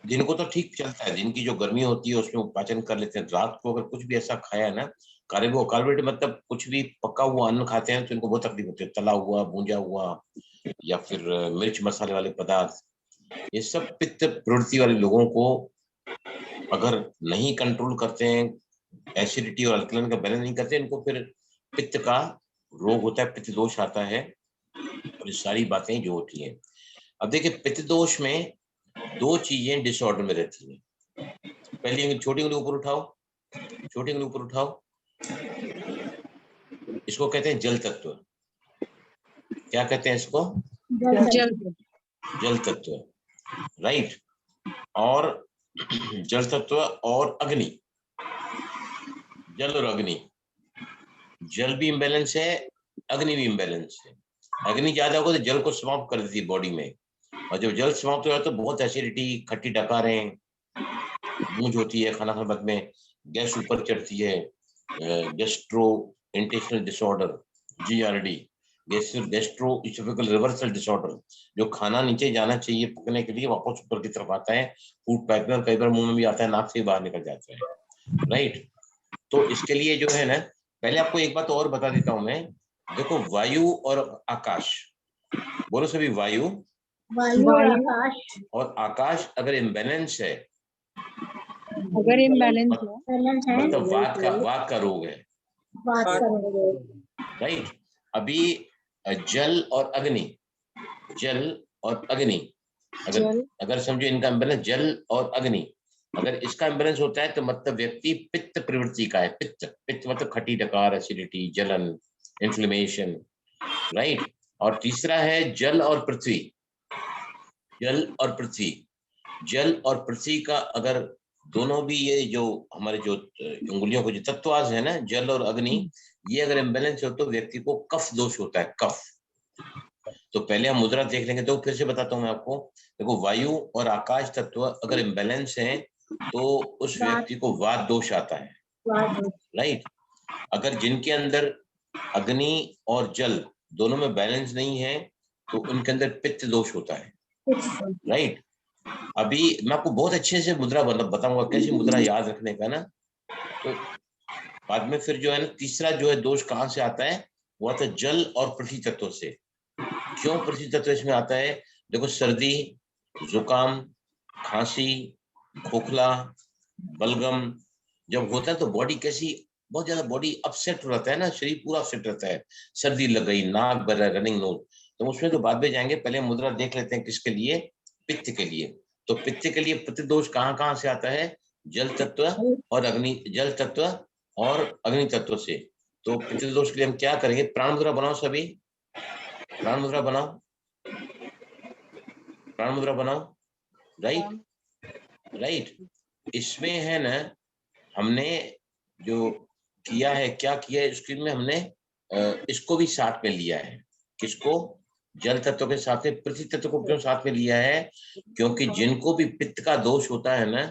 जिनको तो ठीक चलता है, जिनकी जो गर्मी होती है उसमें वो पाचन कर लेते हैं, रात को अगर कुछ भी ऐसा खाया ना, कार्बोहाइड्रेट मतलब कुछ भी पका हुआ अन्न खाते हैं तो इनको बहुत तकलीफ होती है, तला हुआ, भूंजा हुआ, या फिर मिर्च मसाले वाले पदार्थ, ये सब पित्त प्रवृत्ति वाले लोगों को अगर नहीं कंट्रोल करते हैं, एसिडिटी और अल्कलन का बैलेंस नहीं करते, इनको फिर पित्त का रोग होता है, पित्त दोष आता है, और ये सारी बातें जो होती हैं। अब देखिए, पित्त दोष में दो चीजें डिसऑर्डर में रहती हैं। पहली छोटी उंगली ऊपर उठाओ, छोटी उंगली ऊपर उठाओ, इसको कहते हैं जल तत्व। क्या कहते हैं इसको? जल। जल तत्व, राइट। और जल तत्व और अग्नि, जल और अग्नि, जल भी इम्बैलेंस है, अग्नि भी इम्बैलेंस है। अग्नि ज्यादा होगा तो जल को समाप्त कर देती है बॉडी में, और जब जल समाप्त हो जाता है तो बहुत एसिडिटी, खट्टी डकारें, गूंज होती है, खाना खाने बाद में गैस ऊपर चढ़ती है, gastro intestinal disorder, GERD, gastro oesophageal reversal disorder, जो खाना नीचे जाना चाहिए पकने के लिए वापस ऊपर की तरफ आता है, फूड पाइपलाइन कई बार मुंह में भी आता है, नाक से बाहर निकल जाता है, राइट। तो इसके लिए जो है ना, पहले आपको एक बात और बता देता हूं मैं। देखो, वायु और आकाश, बोलो सभी, वायु और आकाश अगर इम्बैलेंस है, अगर इम्बैलेंस है मतलब वात का रोग है, राइट। अभी जल और अग्नि, जल और अग्नि, अगर समझो इनका इम्बैलेंस जल और अग्नि, अगर इसका इम्बैलेंस होता है तो मतलब व्यक्ति पित्त प्रवृत्ति का है। पित्त, पित्त मतलब खट्टी डकार, एसिडिटी, जलन, इन्फ्लेमेशन, राइट। और तीसरा है जल और पृथ्वी, जल और पृथ्वी, जल और पृथ्वी का अगर दोनों भी, ये जो हमारे जो उंगलियों को जो तत्वाज है ना, जल और अग्नि, ये अगर इम्बैलेंस हो तो व्यक्ति को कफ दोष होता है, कफ। तो पहले हम मुद्रा देख लेंगे, तो फिर से बताता हूँ मैं आपको। देखो, वायु और आकाश तत्व अगर इम्बैलेंस है तो उस व्यक्ति को वात दोष आता है, राइट। अगर जिनके अंदर अग्नि और जल दोनों में बैलेंस नहीं है तो उनके अंदर पित्त दोष होता है, राइट। अभी मैं आपको बहुत अच्छे से मुद्रा बताऊंगा कैसे मुद्रा याद रखने का ना, तो बाद में फिर जो है ना, तीसरा जो है दोष कहाँ से आता है, वो आता है जल और पृथ्वी तत्व से। क्यों पृथ्वी तत्व इसमें आता है? देखो, सर्दी, जुकाम, खांसी, खोखला, बलगम जब होता है तो बॉडी कैसी, बहुत ज्यादा बॉडी अपसेट रहता है ना, शरीर पूरा अपसेट रहता है, सर्दी लग गई, नाक बह रहा है, रनिंग नोज, तो उसमें तो बाद में जाएंगे, पहले मुद्रा देख लेते हैं किसके लिए, पित्त के लिए। तो पित्त के लिए पित्त दोष कहाँ कहाँ से आता है? जल तत्व और अग्नि, जल तत्व और अग्नि तत्व से। तो पित्त दोष के लिए हम क्या करेंगे? प्राण मुद्रा बनाओ सभी, प्राण मुद्रा बनाओ, प्राण मुद्रा बनाओ, राइट, राइट। इसमें है ना, हमने जो किया है, क्या किया है स्क्रीन में, हमने इसको भी साथ में लिया है। किसको? जल तत्व के साथ में पृथ्वी तत्व को क्यों साथ में लिया है? क्योंकि जिनको भी पित्त का दोष होता है ना,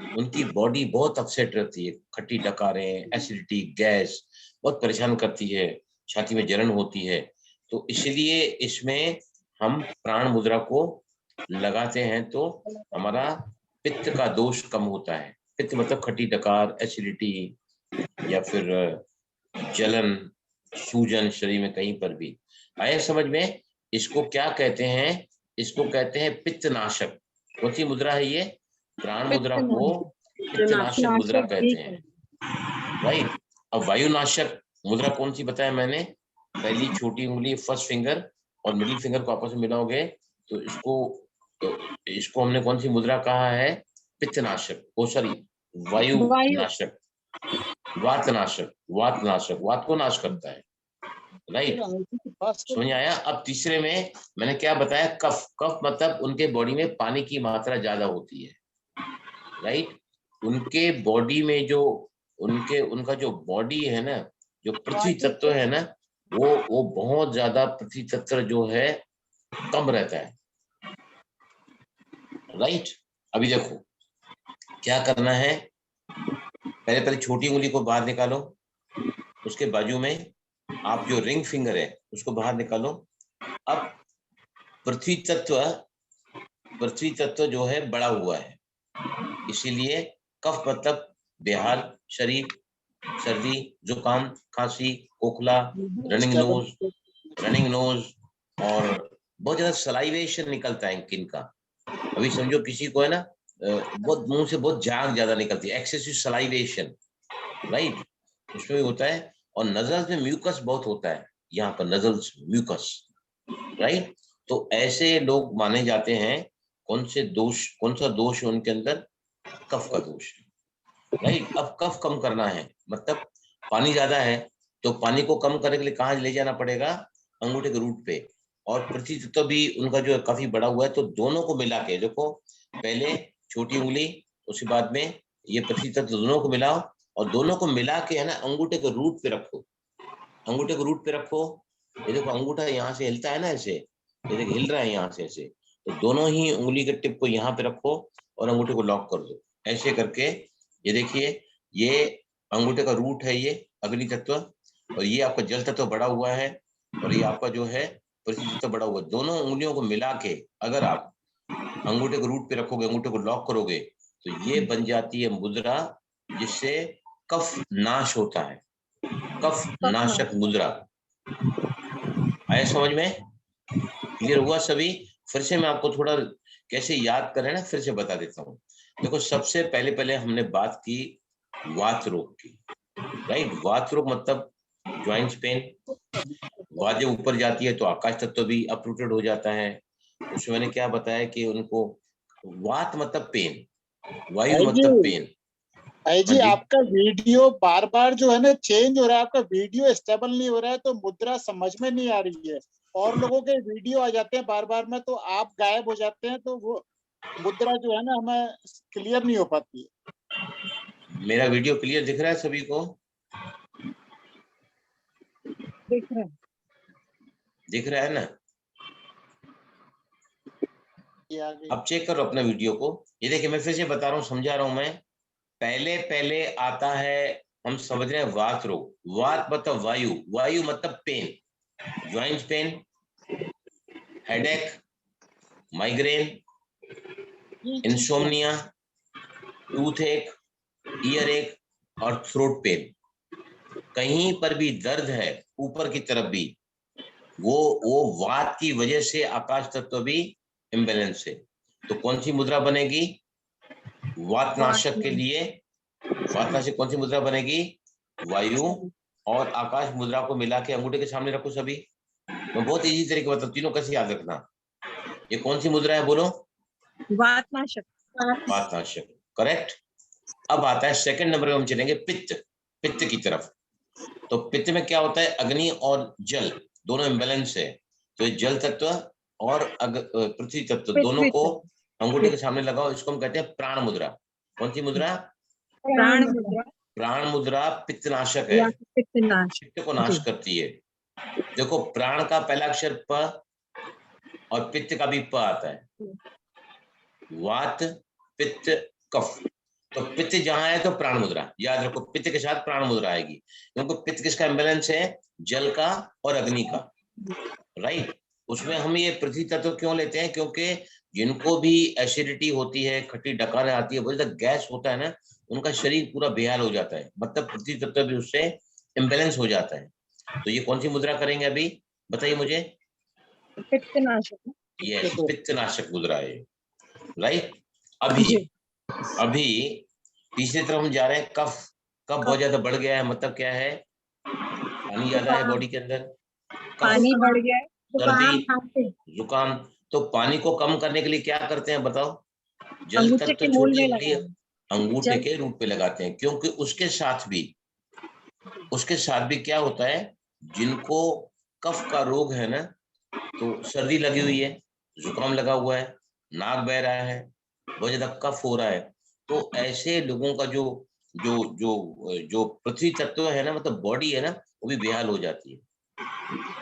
उनकी बॉडी बहुत अपसेट रहती है, खट्टी डकारें, एसिडिटी, गैस बहुत परेशान करती है, छाती में जलन होती है। तो इसलिए इसमें हम प्राण मुद्रा को लगाते हैं तो हमारा पित्त का दोष कम होता है। पित्त मतलब खट्टी डकार, एसिडिटी, या फिर जलन, सूजन शरीर में कहीं पर भी आए समझ में। इसको क्या कहते हैं? इसको कहते हैं पित्तनाशक। कौन सी मुद्रा है ये? प्राण मुद्रा को पित्तनाशक मुद्रा कहते हैं, राइट। अब वायुनाशक मुद्रा कौन सी बताया मैंने? पहली छोटी उंगली फर्स्ट फिंगर और मिडिल फिंगर को आपस में मिलाओगे तो इसको हमने कौन सी मुद्रा कहा है? पित्तनाशक, ओ सॉरी वायुनाशक, वातनाशक। वातनाशक वात को नाश करता है, राइट? समझ आया? अब तीसरे में मैंने क्या बताया? कफ। कफ मतलब उनके बॉडी में पानी की मात्रा ज्यादा होती है, राइट? उनके बॉडी में जो उनका जो बॉडी है ना, जो पृथ्वी तत्व है ना, वो बहुत ज्यादा पृथ्वी तत्व जो है कम रहता है, राइट? अभी देखो क्या करना है। पहले छोटी उंगली को बाहर निकालो, उसके बाजू में आप जो रिंग फिंगर है उसको बाहर निकालो। अब पृथ्वी तत्व जो है बड़ा हुआ है, इसीलिए कफ मतलब बेहाल शरीर, सर्दी, जुकाम, खांसी, खोखला, रनिंग नोज और बहुत ज्यादा सलाइवेशन निकलता है किन का। अभी समझो किसी को है ना बहुत मुंह से बहुत झाग ज्यादा निकलती है, एक्सेसिव सलाइवेशन, राइट? उसमें भी होता है। और नजल्स में म्यूकस बहुत होता है, यहाँ पर नजल्स म्यूकस, राइट? तो ऐसे लोग माने जाते हैं। कौन सा दोष है उनके अंदर? कफ का दोष, राइट? अब कफ कम करना है, मतलब पानी ज्यादा है तो पानी को कम करने के लिए कहाँ ले जाना पड़ेगा? अंगूठे के रूट पे। और पृथ्वी तत्व भी उनका जो है काफी बड़ा हुआ है, तो दोनों को मिला के देखो, पहले छोटी उंगली, उसके बाद में ये पृथ्वी तत्व, दोनों को मिलाओ और दोनों को मिला के है ना अंगूठे के रूट पे रखो। अंगूठे को रूट पे रखो। ये देखो अंगूठा यहाँ से हिलता है ना, ऐसे ये देखो हिल रहा है यहाँ से ऐसे, तो दोनों ही उंगली के टिप को यहाँ पे रखो और अंगूठे को लॉक कर दो। ऐसे करके ये देखिए, ये अंगूठे का रूट है, ये अग्नि तत्व, और ये आपका जल तत्व बड़ा हुआ है, और ये आपका जो है पृथ्वी तत्व बड़ा हुआ है। दोनों उंगलियों को मिला के अगर आप अंगूठे को रूट पे रखोगे, अंगूठे को लॉक करोगे, तो ये बन जाती है मुद्रा, जिससे कफ नाश होता है। कफ नाशक मुद्रा। आया समझ में? क्लियर हुआ सभी? फिर से मैं आपको थोड़ा कैसे याद करें ना, फिर से बता देता हूँ। देखो सबसे पहले हमने बात की वात रोग की, राइट? वात रोग मतलब ज्वाइंट्स पेन। वात जब ऊपर जाती है तो आकाश तत्व भी अपरूटेड हो जाता है। उसमें मैंने क्या बताया कि उनको वात मतलब पेन, वायु मतलब पेन। भाई जी, आपका वीडियो बार बार जो है ना चेंज हो रहा है, आपका वीडियो स्टेबल नहीं हो रहा है, तो मुद्रा समझ में नहीं आ रही है। और लोगों के वीडियो आ जाते हैं बार बार में, तो आप गायब हो जाते हैं, तो वो मुद्रा जो है ना हमें क्लियर नहीं हो पाती है। मेरा वीडियो क्लियर दिख रहा है सभी को? दिख रहा है ना? अब चेक करो अपना वीडियो को। ये देखिए मैं फिर से बता रहा हूँ, समझा रहा हूँ मैं। पहले आता है, हम समझ रहे हैं वात रोग। वात मतलब वायु, वायु मतलब pain, joint pain, headache, migraine, insomnia, tooth ache, ear ache और थ्रोट पेन। कहीं पर भी दर्द है ऊपर की तरफ भी, वो वात की वजह से आकाश तत्व भी इम्बैलेंस है। तो कौन सी मुद्रा बनेगी वातनाशक के लिए? वातनाशक कौन सी मुद्रा बनेगी? वायु और आकाश मुद्रा को मिला के अंगूठे के सामने रखो सभी। मैं बहुत इजी तरीके बताऊं, तीनों कैसे याद रखना। ये कौन सी मुद्रा है बोलो? वातनाशक। वातनाशक, करेक्ट। अब आता है सेकंड नंबर पे, हम चलेंगे पित्त की तरफ। तो पित्त में क्या होता है? अग्नि और जल दोनों इम्बैलेंस है, तो जल तत्व और पृथ्वी तत्व दोनों को अंगूठे के सामने लगाओ। इसको हम कहते हैं प्राण मुद्रा। कौन सी मुद्रा? प्राण मुद्रा। प्राण मुद्रा पित्तनाशक है, पित्त को नाश करती है। देखो प्राण का पहला अक्षर प और पित्त का भी प आता है। वात, पित्त, कफ। तो पित्त जहां है तो प्राण मुद्रा, याद रखो, पित्त के साथ प्राण मुद्रा आएगी, क्योंकि पित्त किसका इम्बैलेंस है? जल का और अग्नि का, राइट? उसमें हम ये पृथ्वी तत्व क्यों लेते हैं? क्योंकि जिनको भी एसिडिटी होती है, खट्टी डकार आती है, बहुत ज्यादा गैस होता है ना, उनका शरीर पूरा बेहाल हो जाता है, मतलब पृथ्वी तत्व भी उससे इम्बैलेंस हो जाता है। तो ये कौन सी मुद्रा करेंगे अभी, बताइए मुझे? पित्तनाशक। यस, पित्तनाशक मुद्रा है, राइट? अभी तीसरी तरफ हम जा रहे हैं, कफ। कफ बहुत ज्यादा बढ़ गया है मतलब क्या है? पानी ज्यादा है बॉडी के अंदर, पानी बढ़ गया है, सर्दी, जुकाम। तो पानी को कम करने के लिए क्या करते हैं बताओ? जल अंगूठे तत्व के मूल छोटी में उंगली लगाना। अंगूठे जल- के रूप पे लगाते हैं, क्योंकि उसके साथ भी क्या होता है, जिनको कफ का रोग है ना, तो सर्दी लगी हुई है, जुकाम लगा हुआ है, नाक बह रहा है, बहुत ज्यादा कफ हो रहा है, तो ऐसे लोगों का जो जो जो जो पृथ्वी तत्व है ना, मतलब बॉडी है ना, वो भी बेहाल हो जाती है।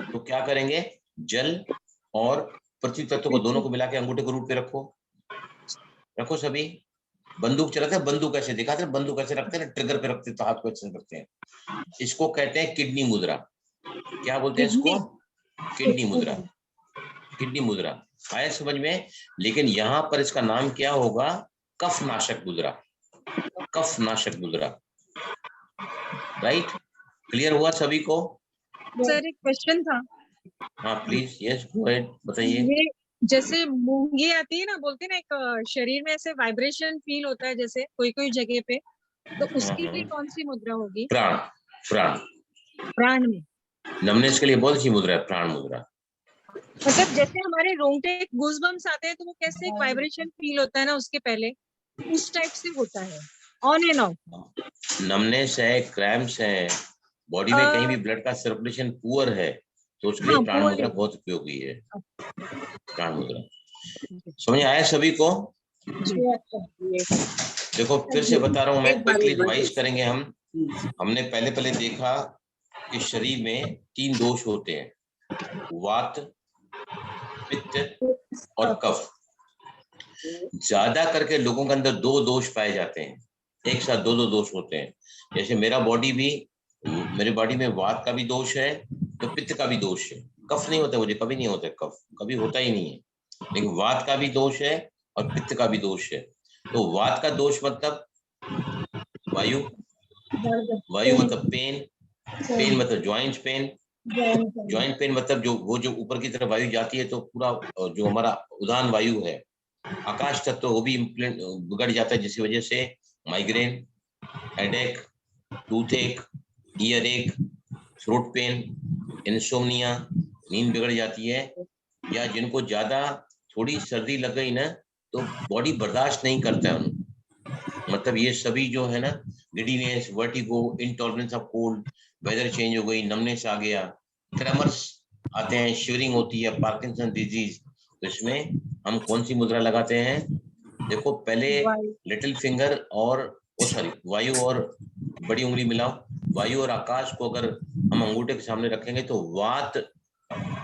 तो क्या करेंगे? जल और पृथ्वी तत्व को दोनों को मिला के अंगूठे के रूप पे रखो सभी। बंदूक चलाते हैं, बंदूक ऐसे दिखाते हैं, बंदूक ऐसे रखते हैं, ट्रिगर पे रखते हैं तो हाथ को ऐसे रखते हैं। इसको कहते हैं किडनी मुद्रा। क्या बोलते हैं इसको? किडनी मुद्रा। किडनी मुद्रा आया समझ में? लेकिन यहाँ पर इसका नाम क्या होगा? कफ नाशक मुद्रा। कफ नाशक मुद्रा। राइट? क्लियर हुआ सभी को? सर एक क्वेश्चन था, हाँ प्लीज, यस गो अहेड, बताइए। ये जैसे मूंगी आती है ना, बोलते हैं ना एक शरीर में ऐसे वाइब्रेशन फील होता है जैसे कोई कोई जगह पे, तो उसके लिए कौन सी मुद्रा होगी? प्राण। प्राण। प्राण में। नमनेश के लिए बहुत अच्छी मुद्रा है प्राण मुद्रा। मतलब जैसे हमारे रोंगटे गूज़बम्स आते हैं तो वो कैसे एक वाइब्रेशन फील होता है ना उसके पहले, उस टाइप से होता है, ऑन एंड ऑफ। नमनेश है, क्रैम्प्स है, बॉडी में कहीं भी ब्लड का सर्कुलेशन पुअर है, तो उसके लिए प्राण मुद्रा बहुत उपयोगी है। प्राण मुद्रा समझ आया सभी को? देखो फिर से बता रहा हूं मैं, क्विकली रिवाइज करेंगे हम। हमने पहले देखा कि शरीर में 3 दोष होते हैं, वात, पित्त और कफ। ज्यादा करके लोगों के अंदर 2 दोष पाए जाते हैं, एक साथ 2 दोष होते हैं। जैसे मेरी बॉडी में वात का भी दोष है, तो पित्त का भी दोष है। कफ नहीं होता मुझे, कभी नहीं होता कफ, कभी होता ही नहीं है, लेकिन वात का भी दोष है और पित्त का भी दोष है। तो वात का दोष मतलब वायु, वायु मतलब पेन, पेन मतलब ज्वाइंट पेन, ज्वाइंट पेन मतलब जो ऊपर की तरफ वायु जाती है तो पूरा जो हमारा उदान वायु है, आकाश तत्व, वो भी बिगड़ जाता है, जिसकी वजह से migraine, headache, tooth ache, ear एक, थ्रोट पेन, इंसोम्निया, नींद बिगड़ जाती है। या जिनको ज्यादा थोड़ी सर्दी लग गई ना, तो बॉडी बर्दाश्त नहीं करता है उनको, मतलब ये सभी जो है ना, giddiness, vertigo, intolerance of cold, weather change हो गई, नमनेस आ गया, ट्रेमर्स आते हैं, शिवरिंग होती है, पार्किंसन डिजीज। तो इसमें हम कौन सी मुद्रा लगाते हैं? देखो पहले लिटिल फिंगर और वायु और बड़ी उंगली मिलाओ। वायु और आकाश को अगर हम अंगूठे के सामने रखेंगे तो वात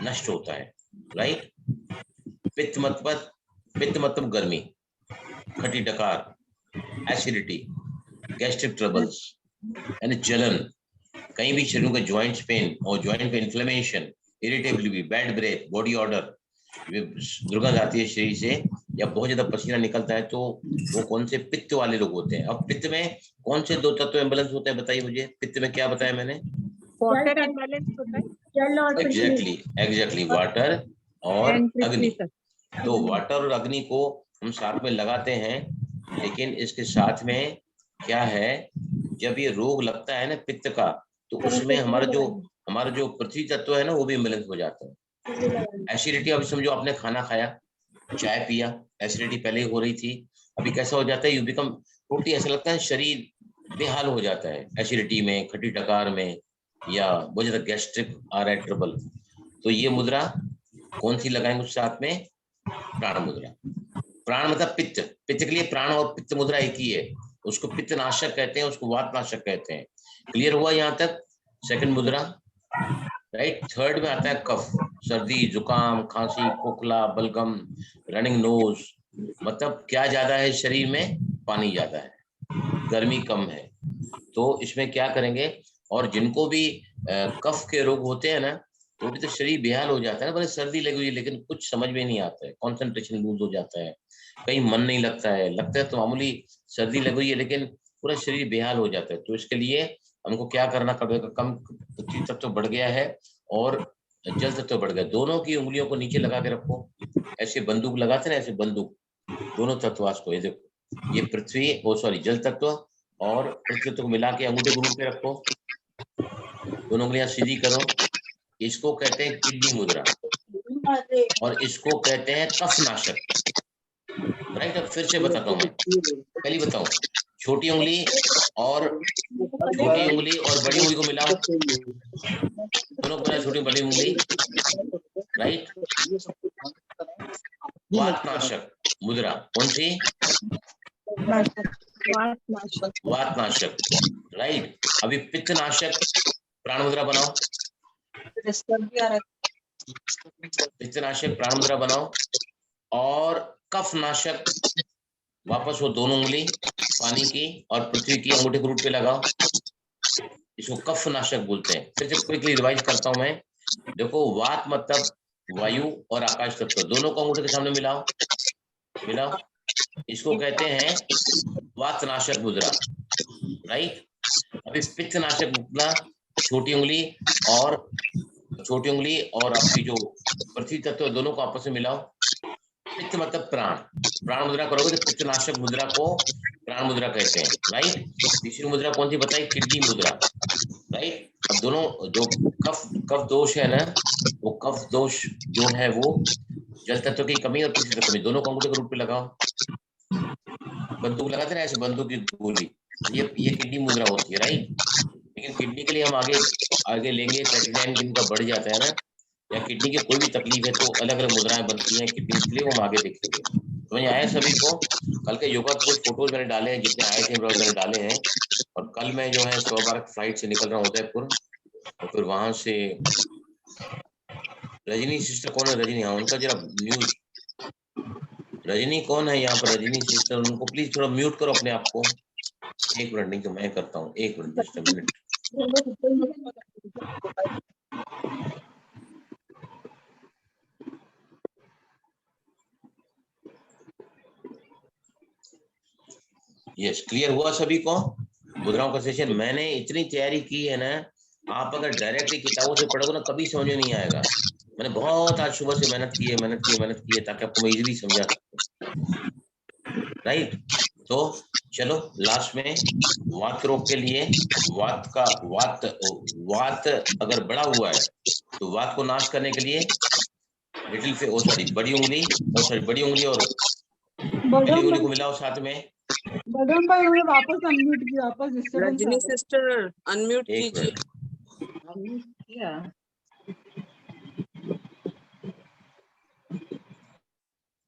नष्ट होता है, राइट? पित्त मतलब गर्मी, खट्टी डकार, एसिडिटी, गैस्ट्रिक ट्रबल्स यानी जलन, कहीं भी शरीर के जॉइंट्स पेन और जॉइंट पे inflammation, irritability, bad breath, body odour, दुर्गंध आती है शरीर से, या बहुत ज्यादा पसीना निकलता है, तो वो कौन से पित्त वाले लोग होते हैं। अब पित्त में कौन से 2 तत्व इम्बैलेंस होते हैं बताइए मुझे? पित्त में क्या बताया मैंने? वाटर इम्बैलेंस होता है, एग्जैक्टली वाटर और अग्नि। तत्व। तो वाटर और अग्नि को हम साथ में लगाते हैं, लेकिन इसके साथ में क्या है, जब ये रोग लगता है ना पित्त का, तो उसमें हमारा जो पृथ्वी तत्व है ना, वो भी इम्बैलेंस हो जाता है। एसिडिटी, अभी समझो आपने खाना खाया, चाय पिया, एसिडिटी पहले ही हो रही थी, अभी कैसा हो जाता है, यू बिकम टोटली, ऐसा लगता है शरीर बेहाल हो जाता है एसिडिटी में, खट्टी डकार में, या बहुत ज्यादा गैस्ट्रिक आ रहा है ट्रबल। तो ये मुद्रा कौन सी लगाएंगे उस साथ में? प्राण मुद्रा। प्राण मतलब पित्त, पित्त के लिए प्राण और पित्त मुद्रा एक ही है, उसको पित्त नाशक कहते हैं, उसको वात नाशक कहते हैं। क्लियर हुआ यहाँ तक? सेकंड मुद्रा, राइट। थर्ड में आता है कफ, सर्दी, जुकाम, खांसी, खोखला, बलगम, रनिंग नोज, मतलब क्या ज्यादा है शरीर में? पानी ज्यादा है, गर्मी कम है। तो इसमें क्या करेंगे? और जिनको भी कफ के रोग होते हैं ना, तो भी तो शरीर बेहाल हो जाता है ना, भले सर्दी लगी हुई, लेकिन कुछ समझ में नहीं आता है, कॉन्सेंट्रेशन लूज हो जाता है, कहीं मन नहीं लगता है तो मामूली सर्दी लगी हुई है, लेकिन पूरा शरीर बेहाल हो जाता है। तो इसके लिए हमको क्या करना पड़ेगा? कम पृथ्वी तत्व बढ़ गया है और जल तत्व बढ़ गया, दोनों की उंगलियों को नीचे लगा के रखो, ऐसे बंदूक लगाते ना, ऐसे बंदूक, दोनों तत्व को, ये देखो, ये पृथ्वी जल तत्व और पृथ्वी तत्व को मिला के अंगूठे को रूप में रखो, दोनों उंगलियां सीधी करो। इसको कहते हैं किडनी मुद्रा और इसको कहते हैं कफनाशक। राइट, अब फिर से बताता हूँ मैं, पहली बताऊं, छोटी उंगली और बड़ी उंगली को मिलाओ, दोनों को मिलाओ, छोटी बड़ी उंगली, राइट। वातनाशक मुद्रा कौन सी? वातनाशक, राइट। अभी पित्तनाशक प्राण मुद्रा बनाओ, पित्तनाशक प्राण मुद्रा बनाओ। और कफनाशक वापस वो दोनों उंगली पानी की और पृथ्वी की अंगूठे के रूट पे लगाओ, इसको कफनाशक बोलते हैं। फिर से क्विकली रिवाइज करता हूं मैं। देखो, वात मतलब वायु और आकाश तत्व, दोनों को अंगूठे के सामने मिलाओ, मिलाओ, इसको कहते हैं वातनाशक मुद्रा, राइट। अभी पित्तनाशक मुद्रा, छोटी उंगली और आपकी जो पृथ्वी तत्व, दोनों को आपस में मिलाओ। पित्त मतलब प्राण, प्राण मुद्रा करोगे तो पित्तनाशक मुद्रा को प्राण मुद्रा कहते हैं, राइट। तीसरी मुद्रा कौन सी बताई? किडनी मुद्रा, राइट। अब दोनों जो कफ दोष है ना, वो कफ दोष जो है वो जल तत्व की कमी और पृथ्वी तत्व की कमी, दोनों को अंगूठे के रूप में लगाओ। बंदूक लगाते ना ऐसे, बंदूक की गोली, ये किडनी मुद्रा होती है, राइट। लेकिन किडनी के लिए हम आगे लेंगे, क्रिएटिनिन जिनका बढ़ जाता है ना, या किडनी की कोई भी तकलीफ है तो अलग अलग मुद्राएं बनती हैं किडनी के लिए, वो हम आगे देखेंगे। समझ आया सभी को? कल के योगा के कुछ फोटोज मैंने डाले हैं, जितने आए थे मैंने डाले हैं। और कल मैं जो है 100 फ्लाइट से निकल रहा हूँ उदयपुर, और फिर वहां से रजनी सिस्टर कौन है? रजनी, हाँ, उनका जरा न्यूज, रजनी कौन है यहाँ पर? रजनी सिस्टर, उनको प्लीज थोड़ा म्यूट करो अपने आप को। एक मिनट, नहीं तो मैं करता हूँ, एक minute, just a minute. Yes, clear हुआ सभी को मुद्राओं का सेशन? मैंने इतनी तैयारी की है ना, आप अगर डायरेक्टली किताबों से पढ़ोगे ना कभी समझ में नहीं आएगा। मैंने बहुत आज सुबह से मेहनत की है ताकि आपको मैं इजीली समझा सकूं, राइट। तो चलो लास्ट में वात रोग के लिए, वात अगर बढ़ा हुआ है तो वात को नाश करने के लिए बड़ी उंगली और पहली उंगली को मिलाओ साथ में। बलराम भाई उन्होंने वापस अनम्यूट किया, वापस डिस्टर्बेंस रजनी सिस्टर अनम्यूट कीजिए।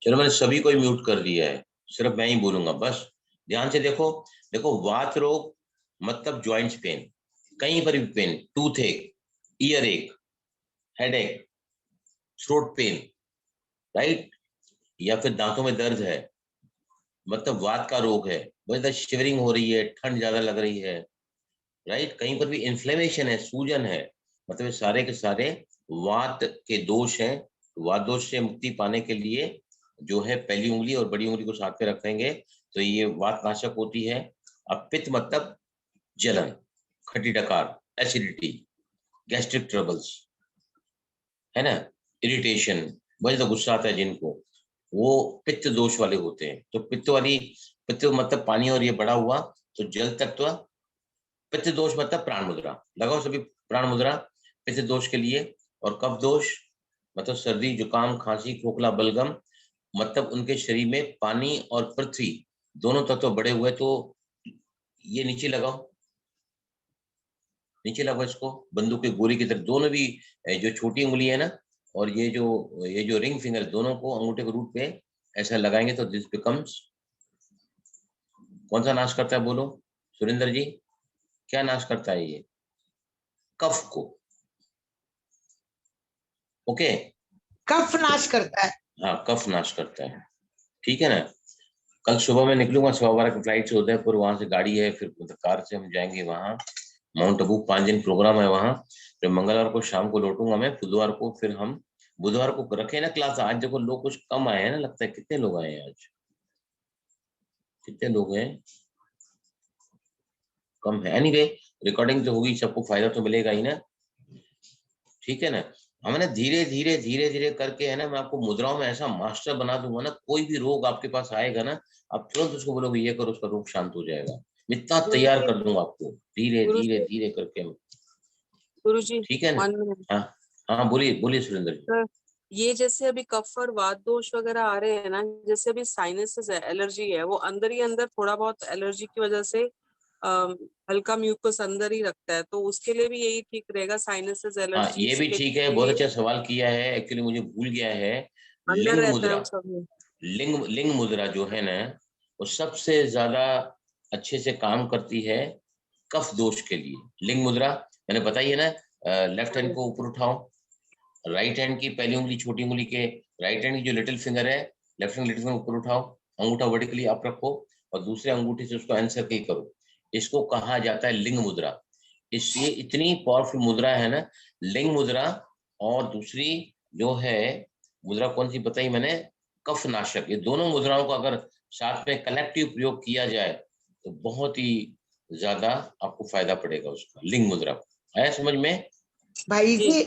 चलो मैंने सभी को ही म्यूट कर दिया है, सिर्फ मैं ही बोलूंगा बस। ध्यान से देखो, वात रोग मतलब जॉइंट्स पेन, कहीं पर भी पेन, टूथ एक, ईयर एक, हेड एक, थ्रोट पेन, राइट, या फिर दांतों में दर्द है, मतलब वात का रोग है। मतलब शिवरिंग हो रही है, ठंड ज्यादा लग रही है, राइट, कहीं पर भी इन्फ्लेमेशन है, सूजन है, मतलब ये सारे के सारे वात के दोष हैं। वात दोष से मुक्ति पाने के लिए जो है पहली उंगली और बड़ी उंगली को साथ में रखेंगे तो ये वात नाशक होती है। अब पित्त मतलब जलन, खट्टी डकार, एसिडिटी, गैस्ट्रिक ट्रबल्स, है ना, इरिटेशन, वजह तो गुस्सा आता है जिनको, वो पित्त दोष वाले होते हैं। तो पित्त मतलब पानी और ये बढ़ा हुआ, तो जल तत्व, पित्त दोष मतलब प्राण मुद्रा लगाओ सभी, प्राण मुद्रा पित्त दोष के लिए। और कफ दोष मतलब सर्दी, जुकाम, खांसी, खोखला, बलगम, मतलब उनके शरीर में पानी और पृथ्वी दोनों तत्व बढ़े हुए, तो ये नीचे लगाओ, इसको बंदूक की गोली की तरह। दोनों भी जो छोटी उंगली है ना और ये जो रिंग फिंगर, दोनों को अंगूठे के रूट पे ऐसा लगाएंगे तो दिस बिकम्स, कौन सा नाश करता है बोलो सुरेंद्र जी, क्या नाश करता है ये? कफ को, ओके, कफ नाश करता है। हाँ, कफ नाश करता है, ठीक है ना। कल सुबह मैं निकलूंगा 12:15 की फ्लाइट से उदयपुर, वहां से गाड़ी है, फिर कार से हम जाएंगे वहां माउंट आबू, 5 दिन प्रोग्राम है वहां। फिर मंगलवार को शाम को लौटूंगा मैं, बुधवार को फिर हम, बुधवार को रखे ना क्लास। आज देखो लोग कुछ कम आए हैं ना, लगता है। कितने लोग आए हैं आज? कितने लोग हैं? कम है। एनीवे, रिकॉर्डिंग तो होगी, सबको फायदा तो मिलेगा ही ना, ठीक है ना। हमने धीरे धीरे करके है ना, मैं आपको मुद्राओं में ऐसा मास्टर बना दूंगा ना, कोई भी रोग आपके पास आएगा ना, आप तुरंत उसको बोलोगे ये करो, उसका रोग शांत हो जाएगा। इतना तैयार कर दूंगा आपको धीरे गुरु धीरे जी। धीरे करके। गुरुजी, ठीक है ना? 1 मिनट। हाँ हाँ, बोलिए बोलिए सुरेंद्र जी। सर, ये जैसे अभी कफ और वात दोष वगैरह आ रहे हैं ना, जैसे अभी साइनसेस है, एलर्जी है, वो अंदर ही अंदर थोड़ा बहुत एलर्जी की वजह से हल्का म्यूकस अंदर ही रखता है, तो उसके लिए भी यही ठीक रहेगा, साइनसेस हाँ, एलर्जी ये भी के ठीक है, बहुत लिए अच्छा सवाल किया है। एक्चुअली मुझे भूल गया है। अंदर लिंग रहता है मुद्रा, वो सब में। लिंग मुद्रा जो है ना, वो सबसे ज्यादा अच्छे से काम करती है कफ दोष के लिए। लिंग मुद्रा मैंने बताई है ना, लेफ्ट हैंड को ऊपर उठाओ, राइट हैंड की पहली उंगली, छोटी उंगली के राइट हैंड की जो लिटिल फिंगर है, लेफ्ट हैंड लिटिल फिंगर ऊपर उठाओ, अंगूठा वर्टिकली अप रखो और दूसरे अंगूठे से उसको एनसर्कल करो। इसको कहा जाता है लिंग मुद्रा। ये इतनी पावरफुल मुद्रा है ना, लिंग मुद्रा। और दूसरी जो है मुद्रा कौन सी बताई मैंने, कफ नाशक। ये दोनों मुद्राओं का अगर साथ में कलेक्टिव प्रयोग किया जाए तो बहुत ही ज्यादा आपको फायदा पड़ेगा उसका। लिंग मुद्रा आया समझ में? भाई जी। जी,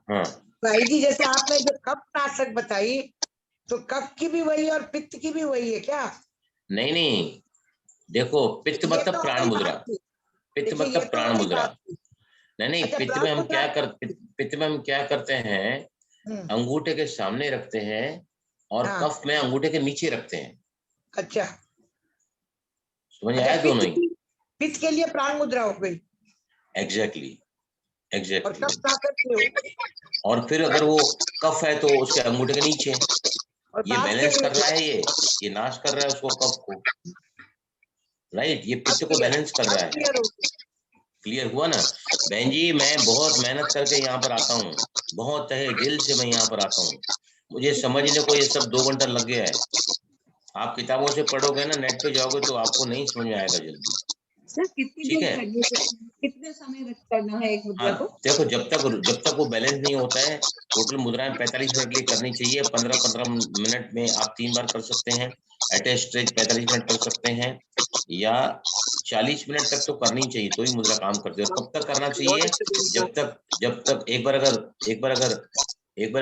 हाँ भाई जी, जैसे आपने जो कफ नाशक बताई, तो कफ की भी वही और पित्त की भी वही है क्या? नहीं नहीं, देखो पित्त ये मतलब तो प्राण वही मुद्रा, बात थी। पित्त देखिए, ये मतलब तो प्राण वही मुद्रा। बात थी। नहीं नहीं, अच्छा, पित्त प्राण में हम मुद्रा। क्या कर, पित्त में हम क्या करते हैं, हम्म, अंगूठे के सामने रखते हैं और हाँ, कफ में अंगूठे के नीचे रखते हैं। अच्छा समझ अच्छा, आया दोनों ही? पित्त के लिए प्राण मुद्रा हो गई एग्जैक्टली और एग्जैक्टली। कफ नाशक के हो गई, और फिर अगर वो कफ है तो उसके अंगूठे के नीचे, और ये बात के बैलेंस कर लिए। रहा है, ये नाश कर रहा है उसको, कफ को। राइट, ये अब पित्त को क्लियर, बैलेंस कर अब रहा है। क्लियर हो गई। क्लियर हुआ ना? बहन जी, मैं बहुत मेहनत करके यहाँ पर आता हूँ, बहुत तहे दिल से मैं यहाँ पर आता हूँ। मुझे समझने को ये सब 2 घंटा लग गया है। आप किताबों से पढ़ोगे ना, नेट पे जाओगे तो आपको नहीं समझ में आएगा जल्दी। सर कितनी ठीक देर है? करनी है, कितने समय करना है एक मुद्रा हाँ, को? देखो जब तक वो बैलेंस नहीं होता है, टोटल मुद्राएं 45 मिनट के लिए करनी चाहिए। 15-15 मिनट में आप 3 बार कर सकते हैं। एट ए स्ट्रेच 45 मिनट कर सकते हैं, या 40 मिनट तक तो करनी चाहिए, तो ही मुद्रा काम करती है। और कब तक करना बहुत चाहिए? अच्छे दिन का। जब तक एक बार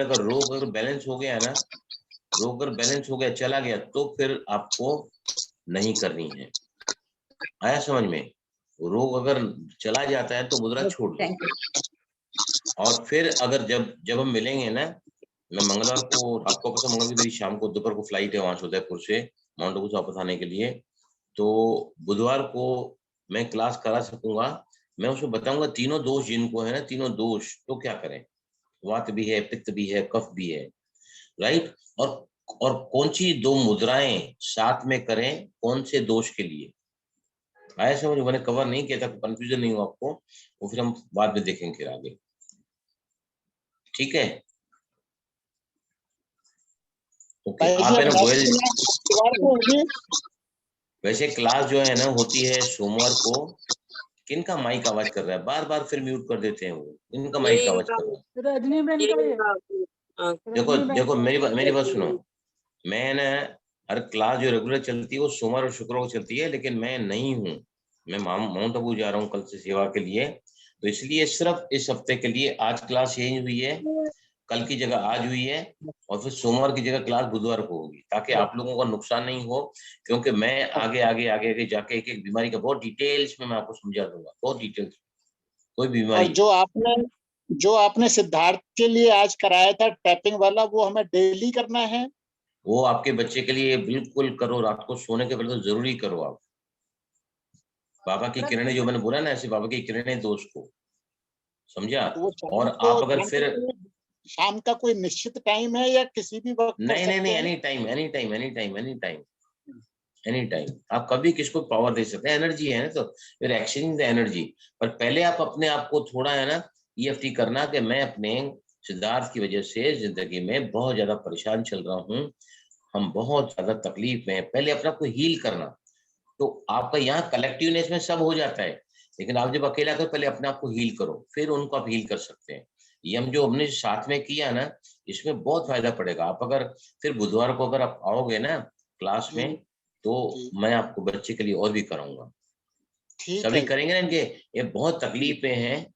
अगर रोग अगर बैलेंस हो गया ना, रोग अगर बैलेंस हो गया, चला गया, तो फिर आपको नहीं करनी है। आया समझ में? रोग अगर चला जाता है तो मुद्रा छोड़ दो। Thank you. और फिर अगर जब जब हम मिलेंगे ना, मैं मंगलवार को रात को, पता मंगलवार की मेरी शाम को, दोपहर को फ्लाइट है वहां से, उदयपुर से माउंट आबू से वापस आने के लिए, तो बुधवार को मैं क्लास करा सकूंगा। मैं उसमें बताऊंगा तीनों दोष जिनको है ना, तीनों दोष तो क्या करें। वात भी है, पित्त भी है, कफ भी है। राइट। और कौन सी 2 मुद्राएं साथ में करें, कौन से दोष के लिए। आया समझ? मैंने कवर नहीं किया था, कंफ्यूजन नहीं हो आपको, वो फिर हम बाद में देखेंगे फिर आगे। ठीक है? ओके, भाई जी आप है अब ना गोयल। बुधवार को होगी। वैसे क्लास जो है ना होती है सोमवार को। किनका माइक आवाज कर रहा है बार बार, फिर म्यूट कर देते हैं वो, इनका ये माइक आवाज इनका, कर रहा है। रजनी बेन ये का ये, इनका देखो रजनी बेन देखो, का। मेरी बात सुनो। मैं ना, हर क्लास जो रेगुलर चलती है वो सोमवार और शुक्रवार को चलती है, लेकिन मैं नहीं हूँ। मैं माउंट आबू जा रहा हूँ कल से सेवा के लिए, तो इसलिए सिर्फ इस हफ्ते के लिए आज क्लास चेंज हुई है, कल की जगह आज हुई है, और फिर सोमवार की जगह क्लास बुधवार को होगी, ताकि आप लोगों का नुकसान नहीं हो। क्योंकि मैं आगे आगे आगे आगे जाके एक एक बीमारी का बहुत डिटेल्स में मैं आपको समझा दूंगा, बहुत डिटेल्स। कोई और बीमारी, जो आपने सिद्धार्थ के लिए आज कराया था टैपिंग वाला, वो हमें डेली करना है? वो आपके बच्चे के लिए बिल्कुल करो, रात को सोने के पहले तो जरूरी करो आप। बाबा की किरणें, जो मैंने बोला ना, ऐसे बाबा की किरणें दो उसको, समझा? तो वो और आप अगर फिर, शाम का कोई निश्चित टाइम है या किसी भी वक्त कर नहीं नहीं सकते नहीं, हैं? Any time any time any time any time any time, आप कभी किसको पावर दे सकते हैं। एनर्जी है ना, तो फिर एक्सचेंजिंग द एनर्जी। पर पहले आप अपने आप को थोड़ा है ना EFT करना, कि मैं अपने सिद्धार्थ की वजह से जिंदगी में बहुत ज्यादा परेशान चल रहा हूँ, हम बहुत ज्यादा तकलीफ में हैं। पहले अपने आप को हील करना, तो आपका यहाँ कलेक्टिवनेस में सब हो जाता है, लेकिन आप जब अकेला करो, पहले अपने आप को हील करो, फिर उनको आप हील कर सकते हैं। ये हम जो हमने साथ में किया ना, इसमें बहुत फायदा पड़ेगा। आप अगर फिर बुधवार को अगर आप आओगे ना क्लास में, तो जी, मैं आपको बच्चे के लिए और भी कराऊंगा। ठीक सभी है। करेंगे ना, इनके ये बहुत तकलीफ में हैं,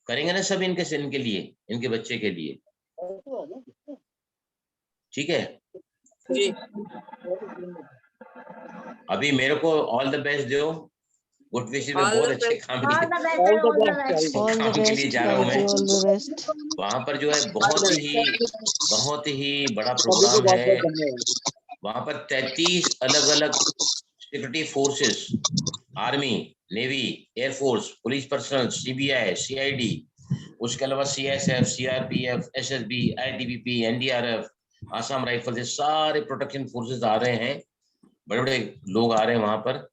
करेंगे ना सब इनके लिए, इनके बच्चे के लिए। ठीक है? जी। अभी मेरे को ऑल द बेस्ट दो, गुड विशेस में All बहुत the अच्छे best. काम के all the best. All the काम के लिए बेस्ट जा रहा हूँ मैं। All the best. वहां पर जो है बहुत ही बड़ा सभी को प्रोग्राम बहुत है। बहुत धन्यवाद। वहां पर 33 अलग अलग security forces, army, navy, air force, police personal, CBI, CID, उसके अलावा CSF, CRPF, SSB, ITBP, NDRF, Assam rifles, ये सारे प्रोटेक्शन फोर्सेस आ रहे हैं, बड़े बड़े लोग आ रहे हैं वहां पर।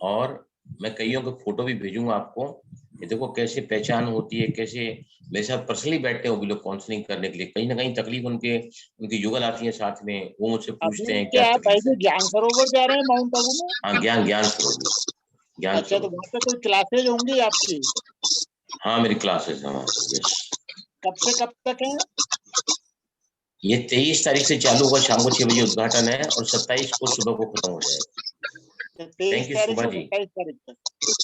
और मैं कईयों के फोटो भी भेजूंगा आपको। ये देखो कैसे पहचान होती है, कैसे मेरे साथ पर्सनली बैठते हैं वो भी लोग काउंसलिंग करने के लिए। कहीं ना कहीं तकलीफ उनकी युगल आती है साथ में, वो मुझसे पूछते अभी हैं क्या क्या आप भाई तकलीफ है। ज्ञान सरोवर जा रहे हैं माउंट आबू में? हाँ, ज्ञान सरोवर, ज्ञान अच्छा, तो सरोवर। वहाँ पे कोई क्लासेज होंगी आपकी? हाँ, मेरी क्लासेस है वहाँ पर। यस। कब से कब तक है? ये 23 तारीख से चालू होगा, शाम को 6 बजे उद्घाटन है और 27 को सुबह को खत्म हो जाएगा। 23 थैंक यू तारीख शोभा से जी। 27 तारीख तक।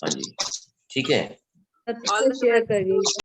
हाँ जी, ठीक है। All the share best. करिए।